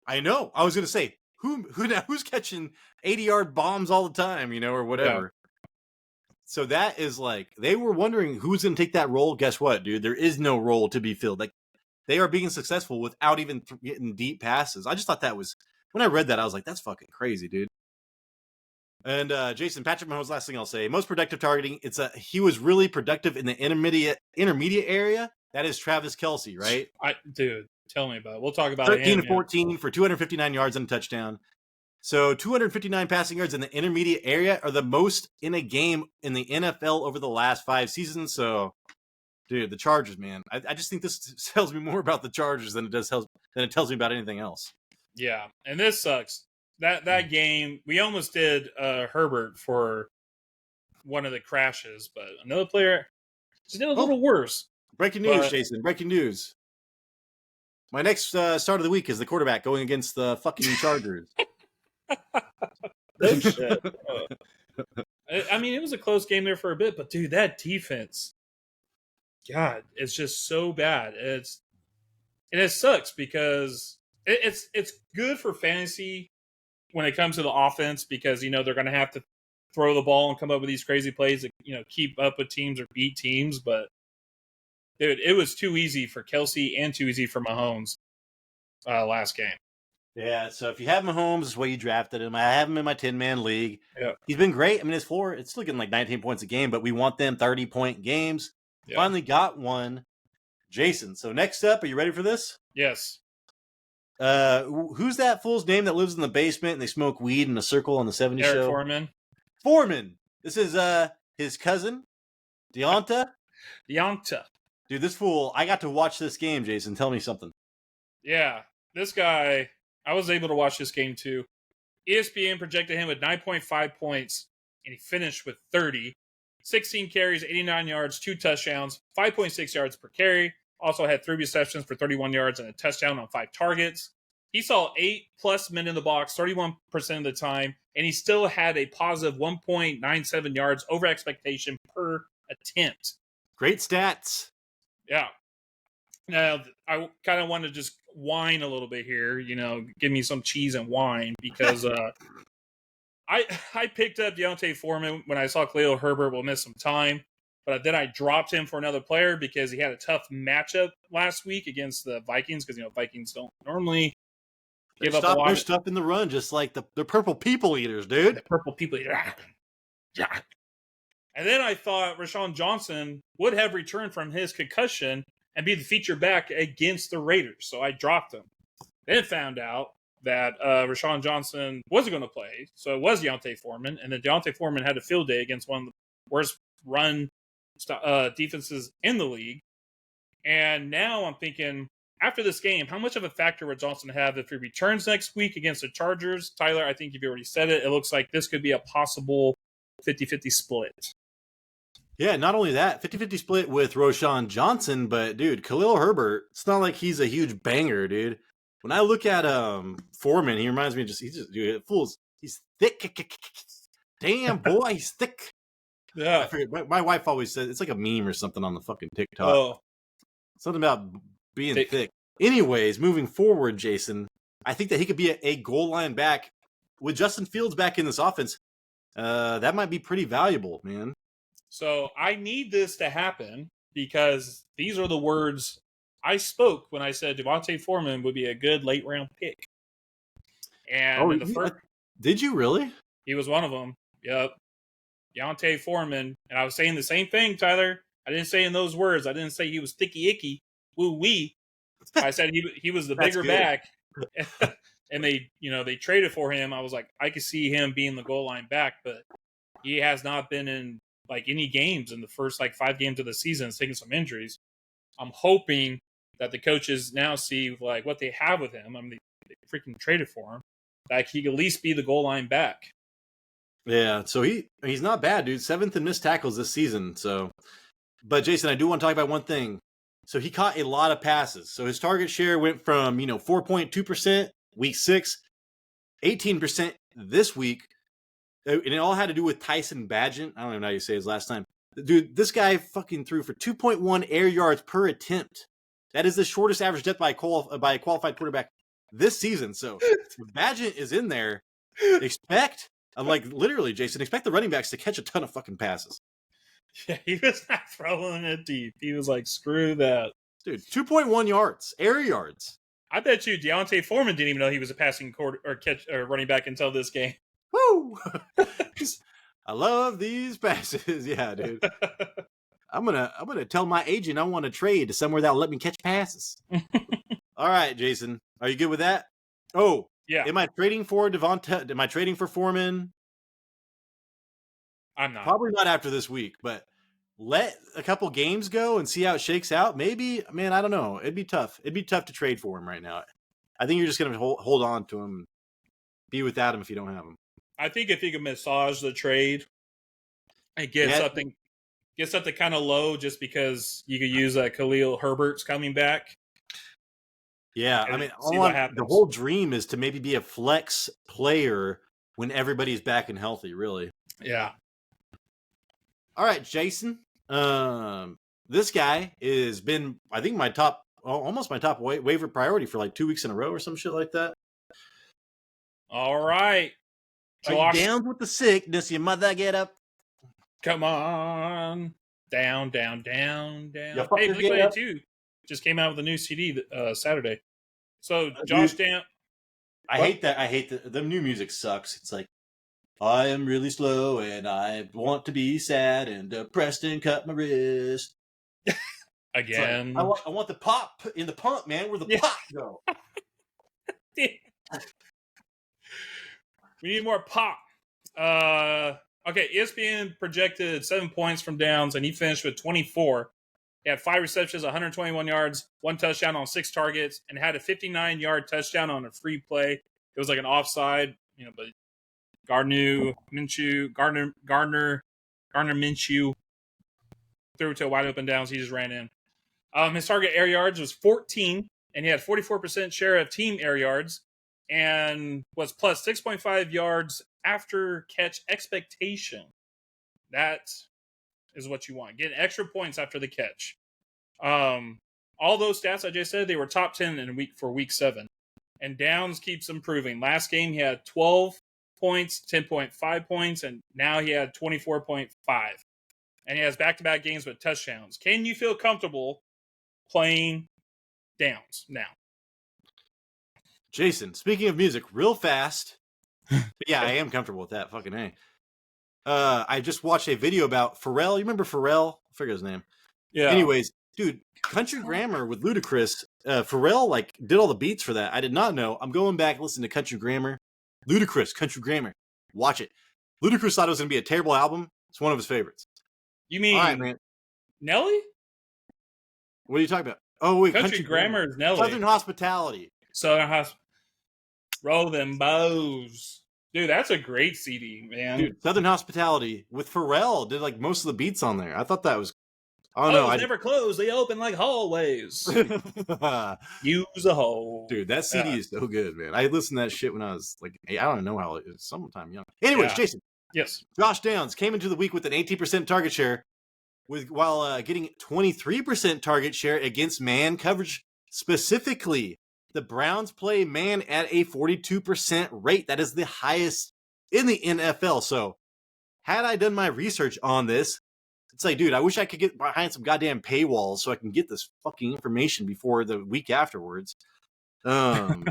I know. I was gonna say who's catching 80-yard bombs all the time, or whatever. Yeah. So that is like they were wondering who's gonna take that role. Guess what, dude? There is no role to be filled. Like they are being successful without even getting deep passes. I just thought that was when I read that, I was like, that's fucking crazy, dude. And Jason, Patrick Mahomes, last thing I'll say, most productive targeting. He was really productive in the intermediate area. That is Travis Kelce, right? Dude, tell me about it. We'll talk about 13 to 14 for 259 yards and a touchdown. So 259 passing yards in the intermediate area are the most in a game in the NFL over the last 5 seasons. So, dude, the Chargers, man. I just think this tells me more about the Chargers than it tells me about anything else. Yeah, and this sucks. That game, we almost did Herbert for one of the crashes, but another player just did a little worse. Breaking news, Jason. Breaking news. My next start of the week is the quarterback going against the fucking Chargers. No shit. I mean, it was a close game there for a bit, but dude, that defense, God, it's just so bad. It sucks because it's good for fantasy when it comes to the offense because they're going to have to throw the ball and come up with these crazy plays that keep up with teams or beat teams. But dude, it was too easy for Kelce and too easy for Mahomes last game. Yeah, so if you have Mahomes, this is why you drafted him. I have him in my 10-man league. Yeah. He's been great. I mean, his floor, it's looking like 19 points a game, but we want them 30-point games. Yeah. Finally got one. Jason, so next up, are you ready for this? Yes. Who's that fool's name that lives in the basement and they smoke weed in a circle on the 70s Eric show? Foreman. This is his cousin, Deonta. Dude, this fool, I got to watch this game, Jason. Tell me something. Yeah, this guy, I was able to watch this game too. ESPN projected him with 9.5 points, and he finished with 30. 16 carries, 89 yards, 2 touchdowns, 5.6 yards per carry. Also had 3 receptions for 31 yards and a touchdown on 5 targets. He saw 8+ men in the box 31% of the time, and he still had a positive 1.97 yards over expectation per attempt. Great stats. Yeah. Now, I kind of want to just whine a little bit here, give me some cheese and wine, because I picked up Deontay Foreman when I saw Khalil Herbert will miss some time, but then I dropped him for another player because he had a tough matchup last week against the Vikings, because Vikings don't normally give up a lot of stuff in the run, just like the purple people eaters, dude. The purple people eaters. Yeah. And then I thought Rashawn Johnson would have returned from his concussion and be the feature back against the Raiders. So I dropped him. Then found out that Rashawn Johnson wasn't going to play. So it was Deontay Foreman. And then Deontay Foreman had a field day against one of the worst run defenses in the league. And now I'm thinking, after this game, how much of a factor would Johnson have if he returns next week against the Chargers? Tyler, I think you've already said it. It looks like this could be a possible 50-50 split. Yeah, not only that, 50-50 split with Rashawn Johnson, but dude, Khalil Herbert, it's not like he's a huge banger, dude. When I look at Foreman, he reminds me of dude, fools, he's thick. Damn, boy, he's thick. Yeah. I forget, my wife always said, it's like a meme or something on the fucking TikTok. Oh. Something about being thick. Anyways, moving forward, Jason, I think that he could be a goal line back. With Justin Fields back in this offense, that might be pretty valuable, man. So I need this to happen because these are the words I spoke when I said Devontae Foreman would be a good late round pick. And did you really? He was one of them. Yep. Deontay Foreman. And I was saying the same thing, Tyler. I didn't say in those words. I didn't say he was thicky icky, woo wee. I said he was the bigger back. And they traded for him. I was like, I could see him being the goal line back, but he has not been in any games in the first 5 games of the season. It's taking some injuries. I'm hoping that the coaches now see like what they have with him. I mean, they freaking traded for him. Like he could at least be the goal line back. Yeah, so he's not bad, dude. 7th in missed tackles this season. So, but Jason, I do want to talk about one thing. So he caught a lot of passes. So his target share went from 4.2% week 6, 18% this week, and it all had to do with Tyson Bagent. I don't even know how you say his last time. Dude, this guy fucking threw for 2.1 air yards per attempt. That is the shortest average depth by a qualified quarterback this season. So if Bagent is in there, expect, literally, Jason, expect the running backs to catch a ton of fucking passes. Yeah, he was not throwing it deep. He was like, screw that. Dude, 2.1 yards, air yards. I bet you Deontay Foreman didn't even know he was a passing running back until this game. Woo! I love these passes. Yeah, dude. I'm gonna tell my agent I want to trade to somewhere that'll let me catch passes. All right, Jason. Are you good with that? Oh, yeah. Am I trading for Devonta? Am I trading for Foreman? I'm not. Probably not after this week, but let a couple games go and see how it shakes out. Maybe, man, I don't know. It'd be tough. It'd be tough to trade for him right now. I think you're just gonna hold on to him, be without him if you don't have him. I think if you can massage the trade and get something kind of low, just because you could use Khalil Herbert's coming back. Yeah, I mean, the whole dream is to maybe be a flex player when everybody's back and healthy. Really. Yeah. All right, Jason. This guy has been, I think, almost my top waiver priority for like 2 weeks in a row or some shit like that. All right. Josh, are you down with the sickness? Your mother get up. Come on. Down. Hey, Blink-182 just came out with a new CD Saturday. So, Josh Down. I hate that. I hate the new music sucks. It's like, I am really slow and I want to be sad and depressed and cut my wrist. Again. Like, I want the pop in the pump, man. Where the pop go? We need more pop. Okay, ESPN projected 7 points from Downs, and he finished with 24. He had 5 receptions, 121 yards, 1 touchdown on 6 targets, and had a 59-yard touchdown on a free play. It was like an offside, but Gardner Minshew threw it to a wide open Downs. He just ran in. His target air yards was 14, and he had 44% share of team air yards, and was plus 6.5 yards after catch expectation. That is what you want. Get extra points after the catch. All those stats I just said, they were top 10 for week 7. And Downs keeps improving. Last game he had 12 points, 10.5 points, and now he had 24.5. And he has back-to-back games with touchdowns. Can you feel comfortable playing Downs now? Jason, speaking of music, real fast. Yeah, I am comfortable with that. Fucking A. I just watched a video about Pharrell. You remember Pharrell? I forget his name. Yeah. Anyways, dude, Country Grammar with Ludacris. Pharrell did all the beats for that. I did not know. I'm going back listening to Country Grammar. Ludacris, Country Grammar. Watch it. Ludacris thought it was going to be a terrible album. It's one of his favorites. You mean all right, man. Nelly? What are you talking about? Oh, wait. Country Grammar is Nelly. Southern Hospitality. Roll them bows. Dude, that's a great CD, man. Dude, Southern Hospitality with Pharrell did like most of the beats on there. I thought that was... never close. They open like hallways. Use a hole. Dude, that CD is so good, man. I listened to that shit when I was like, I don't know how it was, sometime young. Anyways, Jason. Yes. Josh Downs came into the week with an 18% target share while getting 23% target share against man coverage. Specifically, the Browns play man at a 42% rate. That is the highest in the NFL. So, had I done my research on this, it's like, dude, I wish I could get behind some goddamn paywalls so I can get this fucking information before the week afterwards. I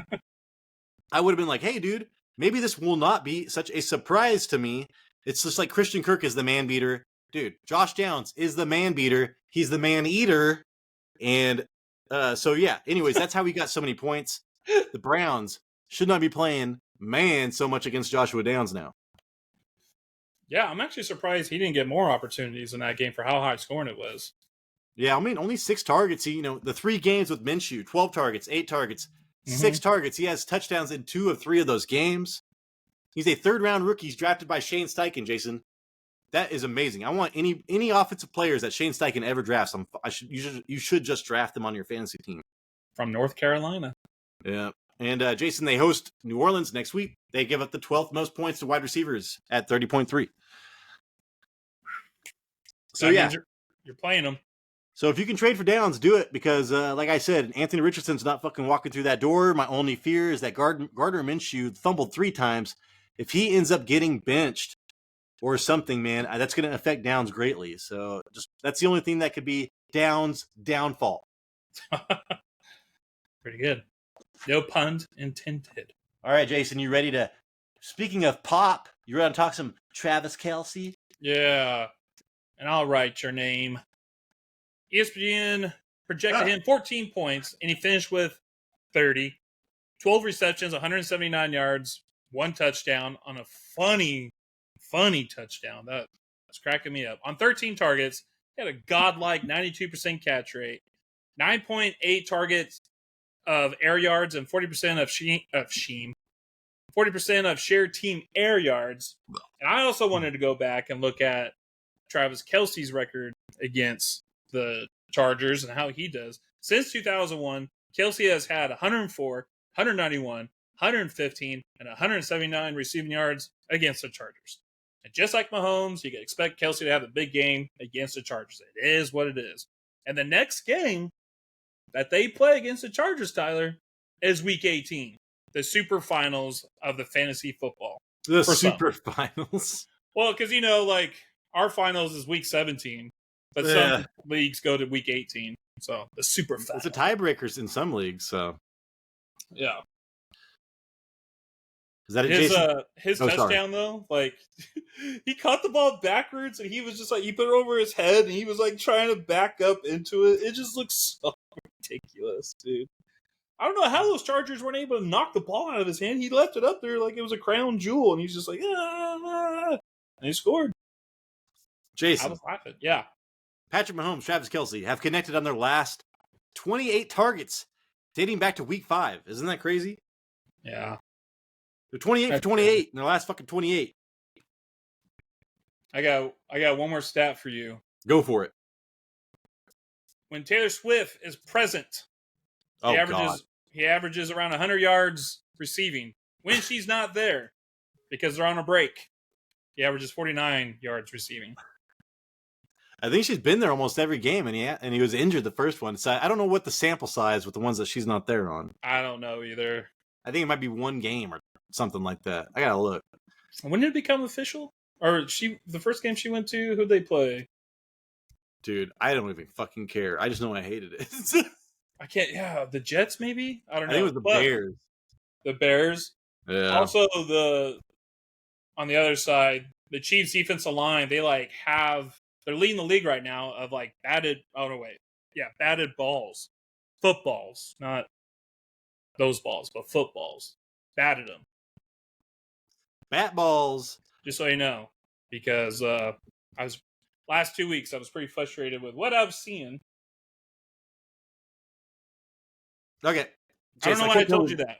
would have been like, hey, dude, maybe this will not be such a surprise to me. It's just like Christian Kirk is the man beater. Dude, Josh Downs is the man beater. He's the man eater. And so, yeah, anyways, that's how we got so many points. The Browns should not be playing man so much against Joshua Downs now. Yeah, I'm actually surprised he didn't get more opportunities in that game for how high scoring it was. Yeah, I mean, only 6 targets. The 3 games with Minshew, 12 targets, 8 targets, 6 targets. He has touchdowns in 2 of 3 of those games. He's a third-round rookie. He's drafted by Shane Steichen, Jason. That is amazing. I want any offensive players that Shane Steichen ever drafts. You should just draft them on your fantasy team. From North Carolina. Yeah. And Jason, they host New Orleans next week. They give up the 12th most points to wide receivers at 30.3. So That yeah, means you're playing them. So if you can trade for Downs, do it because, like I said, Anthony Richardson's not fucking walking through that door. My only fear is that Gardner Minshew fumbled 3 times. If he ends up getting benched or something, man, that's going to affect Downs greatly. So that's the only thing that could be Downs' downfall. Pretty good. No pun intended. All right, Jason, you ready to? Speaking of pop, you ready to talk some Travis Kelce? Yeah, and I'll write your name. ESPN projected him 14 points, and he finished with 30, 12 receptions, 179 yards, 1 touchdown on a funny touchdown. That's cracking me up. On 13 targets, he had a godlike 92% catch rate, 9.8 targets of air yards, and 40% of 40% of shared team air yards. And I also wanted to go back and look at Travis Kelce's record against the Chargers and how he does. Since 2001, Kelce has had 104, 191, 115, and 179 receiving yards against the Chargers. And just like Mahomes, you can expect Kelce to have a big game against the Chargers. It is what it is. And the next game that they play against the Chargers, Tyler, is Week 18, the super finals of the fantasy football. The super finals. Well, because, our finals is Week 17, but some leagues go to Week 18. So the super finals. It's a tiebreakers in some leagues, so. Yeah. Is that it, his touchdown, though, he caught the ball backwards, and he was just he put it over his head, and he was, trying to back up into it. It just looks so ridiculous, dude. I don't know how those Chargers weren't able to knock the ball out of his hand. He left it up there like it was a crown jewel, and he's just and he scored. Jason. I was laughing, yeah. Patrick Mahomes, Travis Kelce have connected on their last 28 targets dating back to Week 5. Isn't that crazy? Yeah. They're 28 for 28 in their last fucking 28. I got one more stat for you. Go for it. When Taylor Swift is present, he averages around 100 yards receiving. When she's not there, because they're on a break, he averages 49 yards receiving. I think she's been there almost every game, and he was injured the first one. So I don't know what the sample size with the ones that she's not there on. I don't know either. I think it might be 1 game or something like that. I gotta look. When did it become official? Or the first game she went to, who'd they play? Dude, I don't even fucking care. I just know I hated it. I can't. Yeah, the Jets maybe. I don't know. I think it was the Bears. The Bears. Yeah. Also, on the other side, the Chiefs' defensive line. They're leading the league right now of batted. Oh no, wait. Yeah, batted balls, footballs, not those balls, but footballs. Batted them. Bat balls. Just so you know, because last 2 weeks I was pretty frustrated with what I was seeing. Okay. Jason, I don't know why I told you that.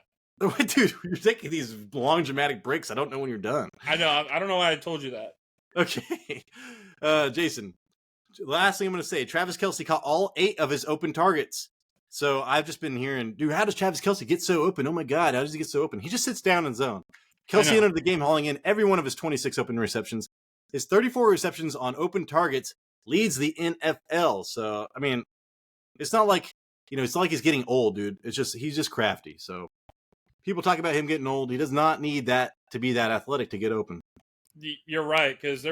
Dude, you're taking these long dramatic breaks. I don't know when you're done. I know. I don't know why I told you that. Okay. Jason, last thing I'm going to say, Travis Kelce caught all 8 of his open targets. So I've just been hearing, dude, how does Travis Kelce get so open? Oh my God, how does he get so open? He just sits down in zone. Kelce entered the game hauling in every one of his 26 open receptions. His 34 receptions on open targets leads the NFL. So, I mean, it's not like, it's not like he's getting old, dude. It's just, he's just crafty. So people talk about him getting old. He does not need that to be that athletic to get open. You're right, because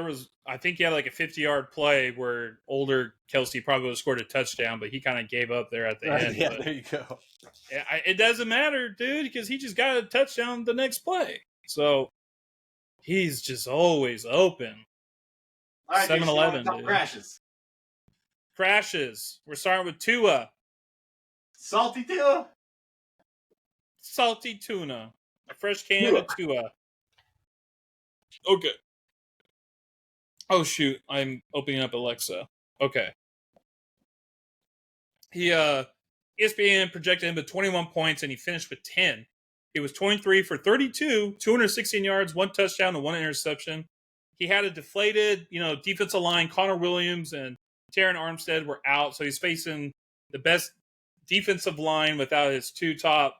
I think he had a 50-yard play where older Kelce probably would have scored a touchdown, but he kind of gave up there at the end. Yeah, there you go. It doesn't matter, dude, because he just got a touchdown the next play. So he's just always open. All right, 7-11, dude. Crashes. We're starting with Tua. Salty Tua. Salty tuna. A fresh can of Tua. Okay. Oh, shoot. I'm opening up Alexa. Okay. He ESPN projected him with 21 points, and he finished with 10. He was 23 for 32, 216 yards, 1 touchdown, and 1 interception. He had a deflated, defensive line. Connor Williams and Taron Armstead were out, so he's facing the best defensive line without his 2 top.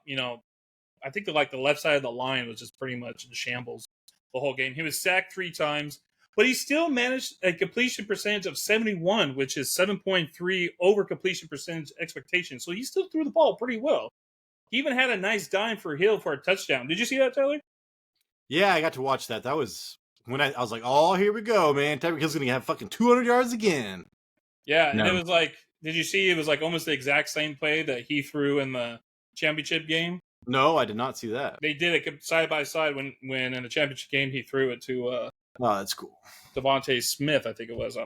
I think the left side of the line was just pretty much in shambles the whole game. He was sacked 3 times, but he still managed a completion percentage of 71, which is 7.3 over completion percentage expectation. So he still threw the ball pretty well. He even had a nice dime for Hill for a touchdown. Did you see that, Tyler? Yeah, I got to watch that. That was when I was like, oh, here we go, man. Tyreek Hill's going to have fucking 200 yards again. Yeah, No. and it was like, did you see it was like almost the exact same play that he threw in the championship game? No, I did not see that. They did it side by side when in the championship game he threw it to oh, that's cool. Devontae Smith, I think it was. Oh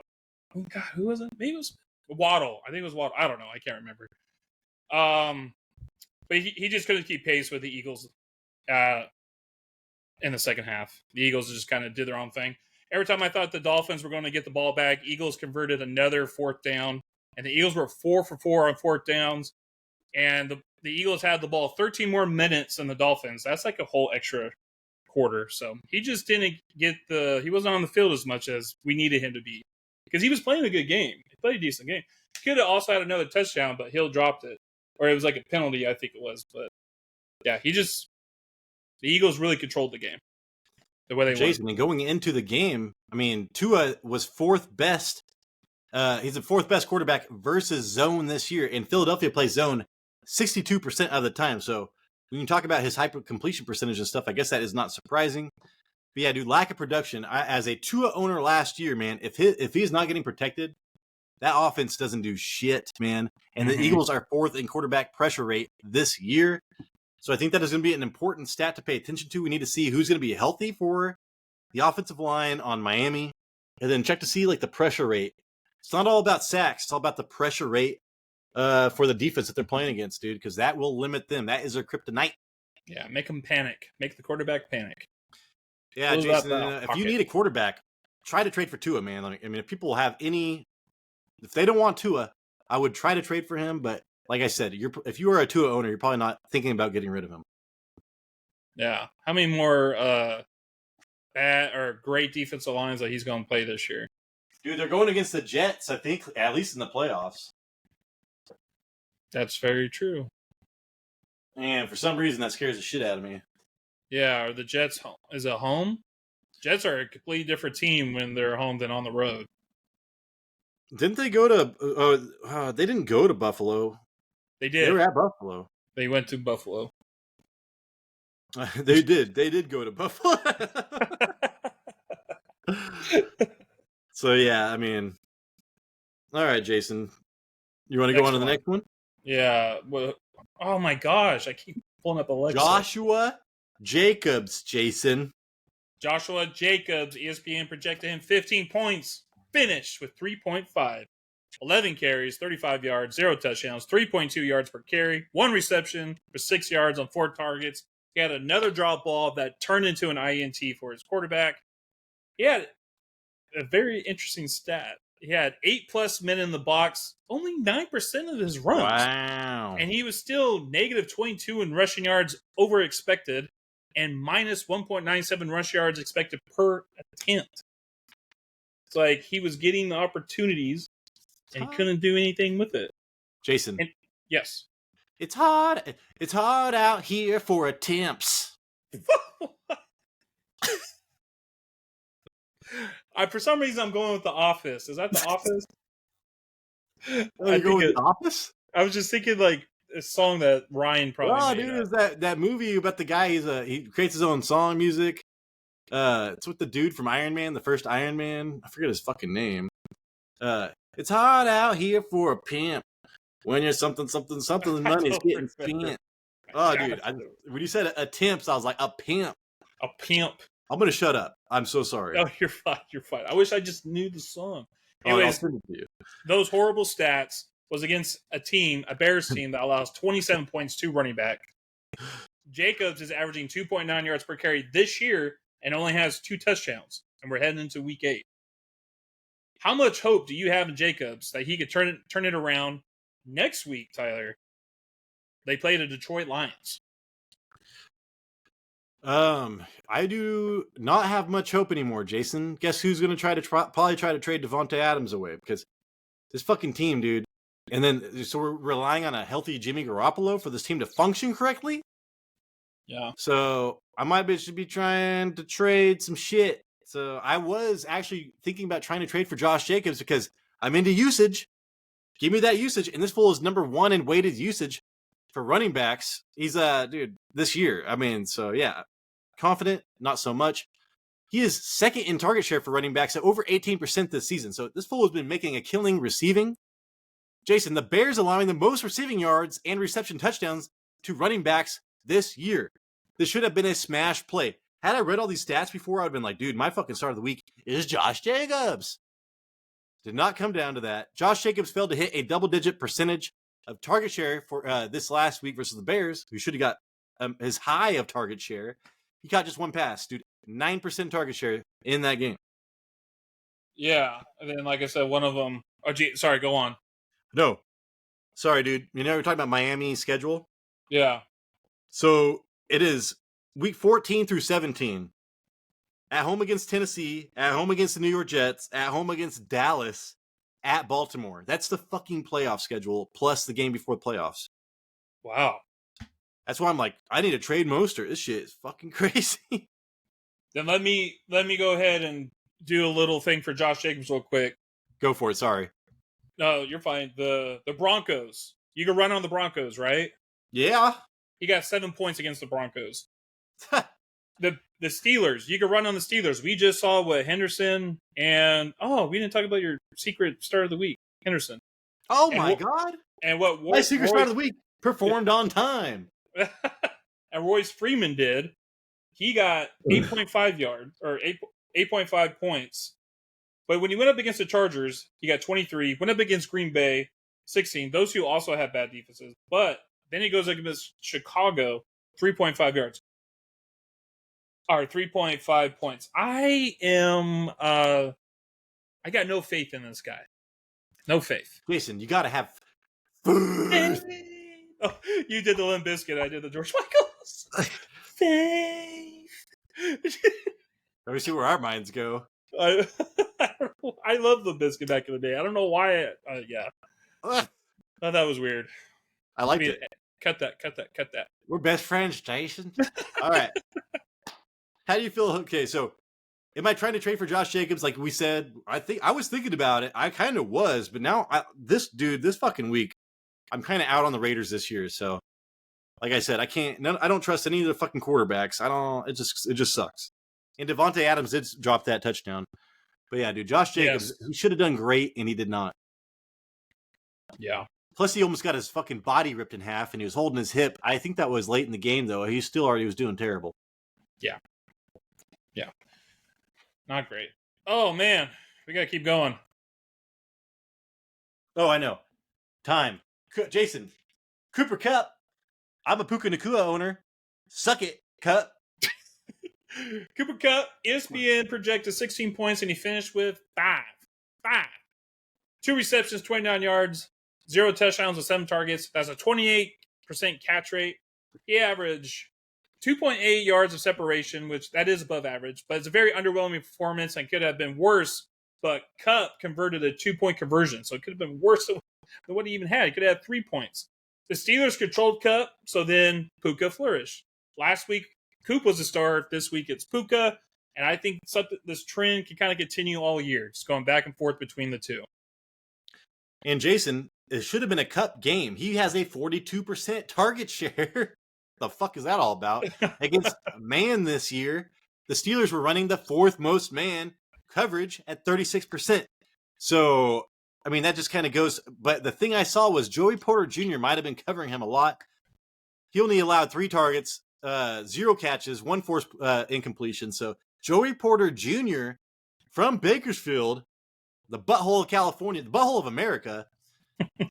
God, who was it? Maybe it was Waddle. I think it was Waddle. I don't know. I can't remember. But he just couldn't keep pace with the Eagles in the second half. The Eagles just kind of did their own thing. Every time I thought the Dolphins were going to get the ball back, Eagles converted another 4th down, and the Eagles were 4 for 4 on 4th downs. And the Eagles had the ball 13 more minutes than the Dolphins. That's like a whole extra quarter. So he just didn't he wasn't on the field as much as we needed him to be. Because he was playing a good game. He played a decent game. He could have also had another touchdown, but Hill dropped it. Or it was like a penalty, I think it was. But yeah, the Eagles really controlled the game. The way they Jason, and going into the game, I mean, Tua was 4th best. He's the 4th best quarterback versus zone this year. And Philadelphia plays zone 62% of the time. So when you talk about his hyper completion percentage and stuff, I guess that is not surprising. But yeah, dude, lack of production. As a Tua owner last year, man, if he's not getting protected, that offense doesn't do shit, man. And the Eagles are 4th in quarterback pressure rate this year. So I think that is going to be an important stat to pay attention to. We need to see who's going to be healthy for the offensive line on Miami, and then check to see like the pressure rate. It's not all about sacks. It's all about the pressure rate for the defense that they're playing against, dude, because that will limit them. That is their kryptonite. Yeah, make them panic. Make the quarterback panic. Yeah, Jason, if you need a quarterback, try to trade for Tua, man. I mean, if people have if they don't want Tua, I would try to trade for him. But like I said, if you are a Tua owner, you're probably not thinking about getting rid of him. Yeah. How many more bad or great defensive lines that he's going to play this year? Dude, they're going against the Jets, I think, at least in the playoffs. That's very true. And for some reason, that scares the shit out of me. Yeah, are the Jets is it home? Jets are a completely different team when they're home than on the road. Didn't they go to? They didn't go to Buffalo. They did. They were at Buffalo. They went to Buffalo. They did. They did go to Buffalo. So yeah, I mean, all right, Jason, you want to go on to the next one? Yeah. Well, oh my gosh, I keep pulling up Alexa. Joshua Jacobs, Jason. Joshua Jacobs, ESPN projected him 15 points. Finished with 3.5. 11 carries, 35 yards, 0 touchdowns, 3.2 yards per carry, 1 reception for 6 yards on 4 targets. He had another drop ball that turned into an INT for his quarterback. He had a very interesting stat. He had 8+ men in the box, only 9% of his runs. Wow. And he was still negative 22 in rushing yards over expected and minus 1.97 rush yards expected per attempt. It's like he was getting the opportunities and he couldn't do anything with it. Jason. Yes. It's hard out here for attempts. For some reason, I'm going with The Office. Is that The Office? You're going with The Office? I was just thinking like a song that Ryan probably made. Dude, is that movie about the guy? He creates his own song music. It's with the dude from Iron Man, the first Iron Man. I forget his fucking name. It's hard out here for a pimp when you're something, and money's getting spent. Oh, dude, when you said attempts, I was like, a pimp. A pimp. I'm going to shut up. I'm so sorry. Oh, you're fine. You're fine. I wish I just knew the song. Anyways, I'll send it to you. Those horrible stats was against a Bears team that allows 27 points to running back. Jacobs is averaging 2.9 yards per carry this year and only has 2 touchdowns. And we're heading into week 8. How much hope do you have in Jacobs that he could turn it around, Next week, Tyler, they play the Detroit Lions. I do not have much hope anymore, Jason. Guess who's going to probably try to trade Devontae Adams away? Because this fucking team, dude. And then, so we're relying on a healthy Jimmy Garoppolo for this team to function correctly? Yeah. So I might should be trying to trade some shit. So I was actually thinking about trying to trade for Josh Jacobs because I'm into usage. Give me that usage. And this fool is number 1 in weighted usage for running backs. He's, dude, this year. I mean, so yeah. Confident, not so much. He is second in target share for running backs at over 18% this season. So this fool has been making a killing receiving. Jason, the Bears allowing the most receiving yards and reception touchdowns to running backs this year. This should have been a smash play. Had I read all these stats before, I'd have been like, dude, my fucking start of the week is Josh Jacobs. Did not come down to that. Josh Jacobs failed to hit a double-digit percentage of target share for this last week versus the Bears, who should have got his high of target share. He caught just one pass, dude. 9% target share in that game. Yeah. And then, like I said, one of them. Oh, sorry, go on. No. Sorry, dude. You know, we're talking about Miami's schedule. Yeah. So it is week 14 through 17. At home against Tennessee, at home against the New York Jets, at home against Dallas, at Baltimore. That's the fucking playoff schedule, plus the game before the playoffs. Wow. That's why I'm like, I need to trade Mostert. This shit is fucking crazy. Then let me go ahead and do a little thing for Josh Jacobs real quick. Go for it. Sorry. No, you're fine. The Broncos. You can run on the Broncos, right? Yeah. He got 7 points against the Broncos. The Steelers. You can run on the Steelers. We just saw what Henderson and we didn't talk about your secret start of the week, Henderson. Oh my God. And what my secret start of the week performed on time. And Royce Freeman did. He got 8.5 yards or 8.5 points. But when he went up against the Chargers, he got 23. Went up against Green Bay, 16. Those two also have bad defenses. But then he goes against Chicago, 3.5 yards. Or 3.5 points. I got no faith in this guy. No faith. Jason, you got to have faith. Oh, you did the Limp Bizkit. I did the George Michaels. Faith. Let me see where our minds go. I love the Bizkit back in the day. I don't know why. Yeah. I thought that was weird. I liked it. Cut that. We're best friends, Jason. All right. How do you feel? Okay, so am I trying to trade for Josh Jacobs? Like we said, I was thinking about it. I kind of was, but now this fucking week, I'm kind of out on the Raiders this year. So, like I said, I don't trust any of the fucking quarterbacks. It just sucks. And Devontae Adams did drop that touchdown. But yeah, dude, Josh Jacobs, He should have done great, and he did not. Yeah. Plus, he almost got his fucking body ripped in half, and he was holding his hip. I think that was late in the game, though. He still already was doing terrible. Yeah. Yeah. Not great. Oh, man. We got to keep going. Oh, I know. Time. Jason. Cooper Kupp. I'm a Puka Nakua owner. Suck it, Kupp. Cooper Kupp, ESPN projected 16 points, and he finished with 5. 2 receptions, 29 yards, 0 touchdowns, and 7 targets. That's a 28% catch rate. He averaged 2.8 yards of separation, which that is above average, but it's a very underwhelming performance and could have been worse. But Kupp converted a 2-point conversion, so it could have been worse than what he even had. He could have had 3 points. The Steelers controlled Kupp, so then Puka flourished. Last week, Coop was a star. This week, it's Puka, and I think this trend can kind of continue all year, just going back and forth between the two. And Jason, it should have been a Kupp game. He has a 42% target share. The fuck is that all about? Against man this year, the Steelers were running the 4th most man coverage at 36%. So, I mean, that just kind of goes. But the thing I saw was Joey Porter Jr. might have been covering him a lot. He only allowed 3 targets, 0 catches, 1 forced incompletion. So Joey Porter Jr. from Bakersfield, the butthole of California, the butthole of America,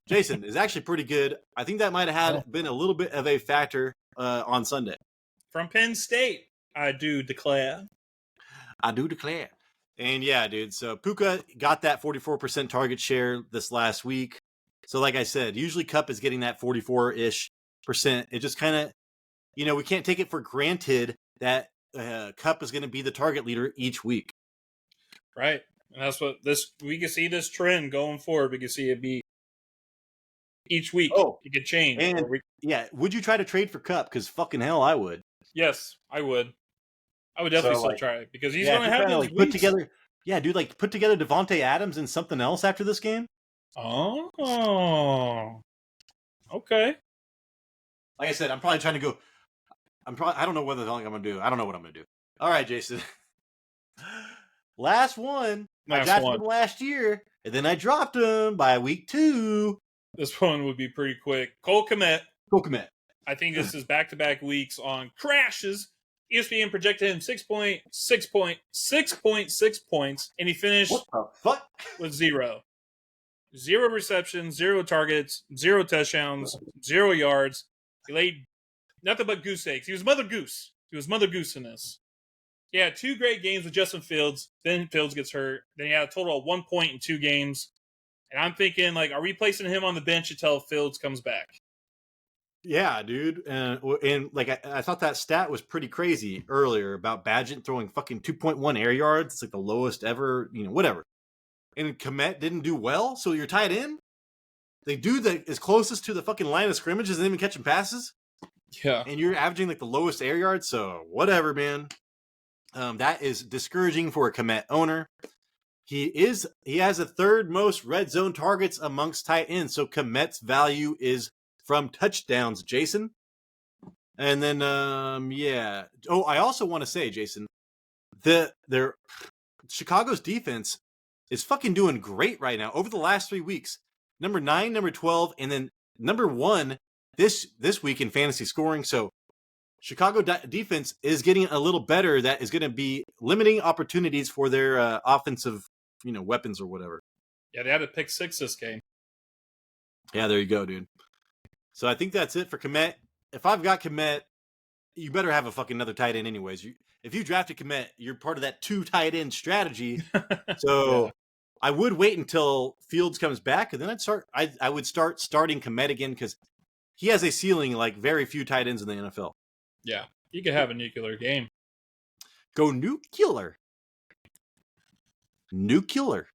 Jason, is actually pretty good. I think that might have been a little bit of a factor on Sunday. From Penn State, I do declare. And yeah, dude, so Puka got that 44% target share this last week. So like I said, usually Cup is getting that 44-ish %. It just kind of, we can't take it for granted that Cup is going to be the target leader each week. Right. And that's what we can see this trend going forward. We can see it be each week. Oh, it could change. And would you try to trade for Cup? Because fucking hell, I would. Yes, I would. I would definitely still try it because he's going to have those weeks. Put together. Yeah, dude, like put together Devontae Adams and something else after this game. Oh, okay. Like I said, I'm probably trying to go. I don't know what the hell I'm going to do. I don't know what I'm going to do. All right, Jason. Last one. I drafted him last year, and then I dropped him by week 2. This one would be pretty quick. Cole Kmet. I think this is back-to-back weeks on crashes. ESPN projected him 6.6 points, and he finished with 0. 0 receptions, 0 targets, 0 touchdowns, 0 yards. He laid nothing but goose eggs. He was Mother Goose. He was Mother Goose in this. He had 2 great games with Justin Fields. Then Fields gets hurt. Then he had a total of 1 point in 2 games. And I'm thinking, are we placing him on the bench until Fields comes back? Yeah, dude. And I thought that stat was pretty crazy earlier about Bijan throwing fucking 2.1 air yards. It's like the lowest ever, whatever. And Kmet didn't do well, so you're tied in? The dude that is closest to the fucking line of scrimmage isn't even catching passes? Yeah. And you're averaging like the lowest air yards, so whatever, man. That is discouraging for a Kmet owner. He has the 3rd most red zone targets amongst tight ends, so Kmet's value is from touchdowns, Jason. And then, yeah. Oh, I also want to say, Jason, Chicago's defense is fucking doing great right now. Over the last 3 weeks, number 9, number 12, and then number 1 this week in fantasy scoring. So Chicago defense is getting a little better. That is going to be limiting opportunities for their offensive, weapons or whatever. Yeah, they had a pick 6 this game. Yeah, there you go, dude. So I think that's it for Kmet. If I've got Kmet, you better have a fucking another tight end anyways. If you drafted Kmet, you're part of that 2 tight end strategy. So yeah. I would wait until Fields comes back, and then I would start starting Kmet again because he has a ceiling like very few tight ends in the NFL. Yeah, he could have a nuclear game. Go nuclear. Nuclear.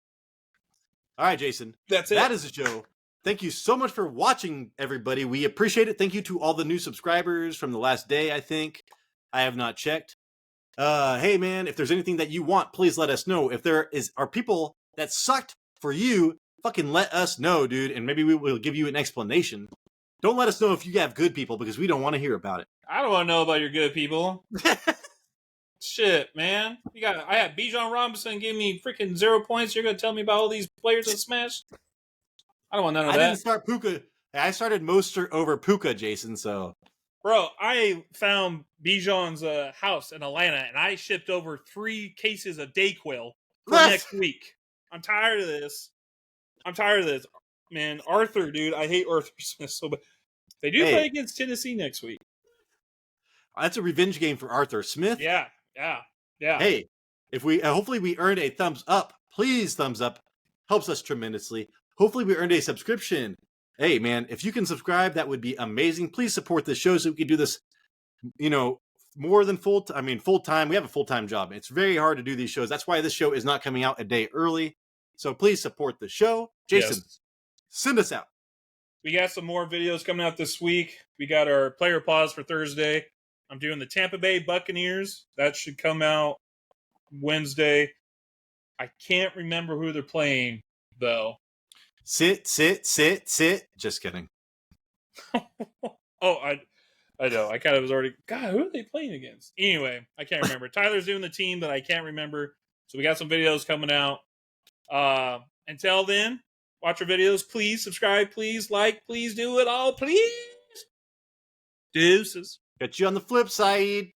All right, Jason. That's it. That is the show. Thank you so much for watching, everybody. We appreciate it. Thank you to all the new subscribers from the last day, I think. I have not checked. Hey, man, if there's anything that you want, please let us know. If there are people that sucked for you, fucking let us know, dude, and maybe we will give you an explanation. Don't let us know if you have good people because we don't want to hear about it. I don't want to know about your good people. Shit, man. I had Bijan Robinson give me freaking 0 points. You're going to tell me about all these players that smashed? I don't want none of that. I didn't start Puka. I started Mostert over Puka, Jason, so. Bro, I found Bijan's house in Atlanta, and I shipped over 3 cases of Dayquil for next week. I'm tired of this. Man, Arthur, dude. I hate Arthur Smith so bad. They do play against Tennessee next week. That's a revenge game for Arthur Smith. Yeah. Hey, if we hopefully we earned a thumbs up. Please, thumbs up. Helps us tremendously. Hopefully we earned a subscription. Hey, man, if you can subscribe, that would be amazing. Please support this show so we can do this, more than full time. We have a full-time job. It's very hard to do these shows. That's why this show is not coming out a day early. So please support the show. Jason, Send us out. We got some more videos coming out this week. We got our player pause for Thursday. I'm doing the Tampa Bay Buccaneers. That should come out Wednesday. I can't remember who they're playing, though. Sit. Just kidding. I know. I kind of was already, God, who are they playing against? Anyway, I can't remember. Tyler's doing the team that I can't remember. So we got some videos coming out. Until then, watch our videos. Please subscribe. Please like. Please do it all. Please. Deuces. Catch you on the flip side.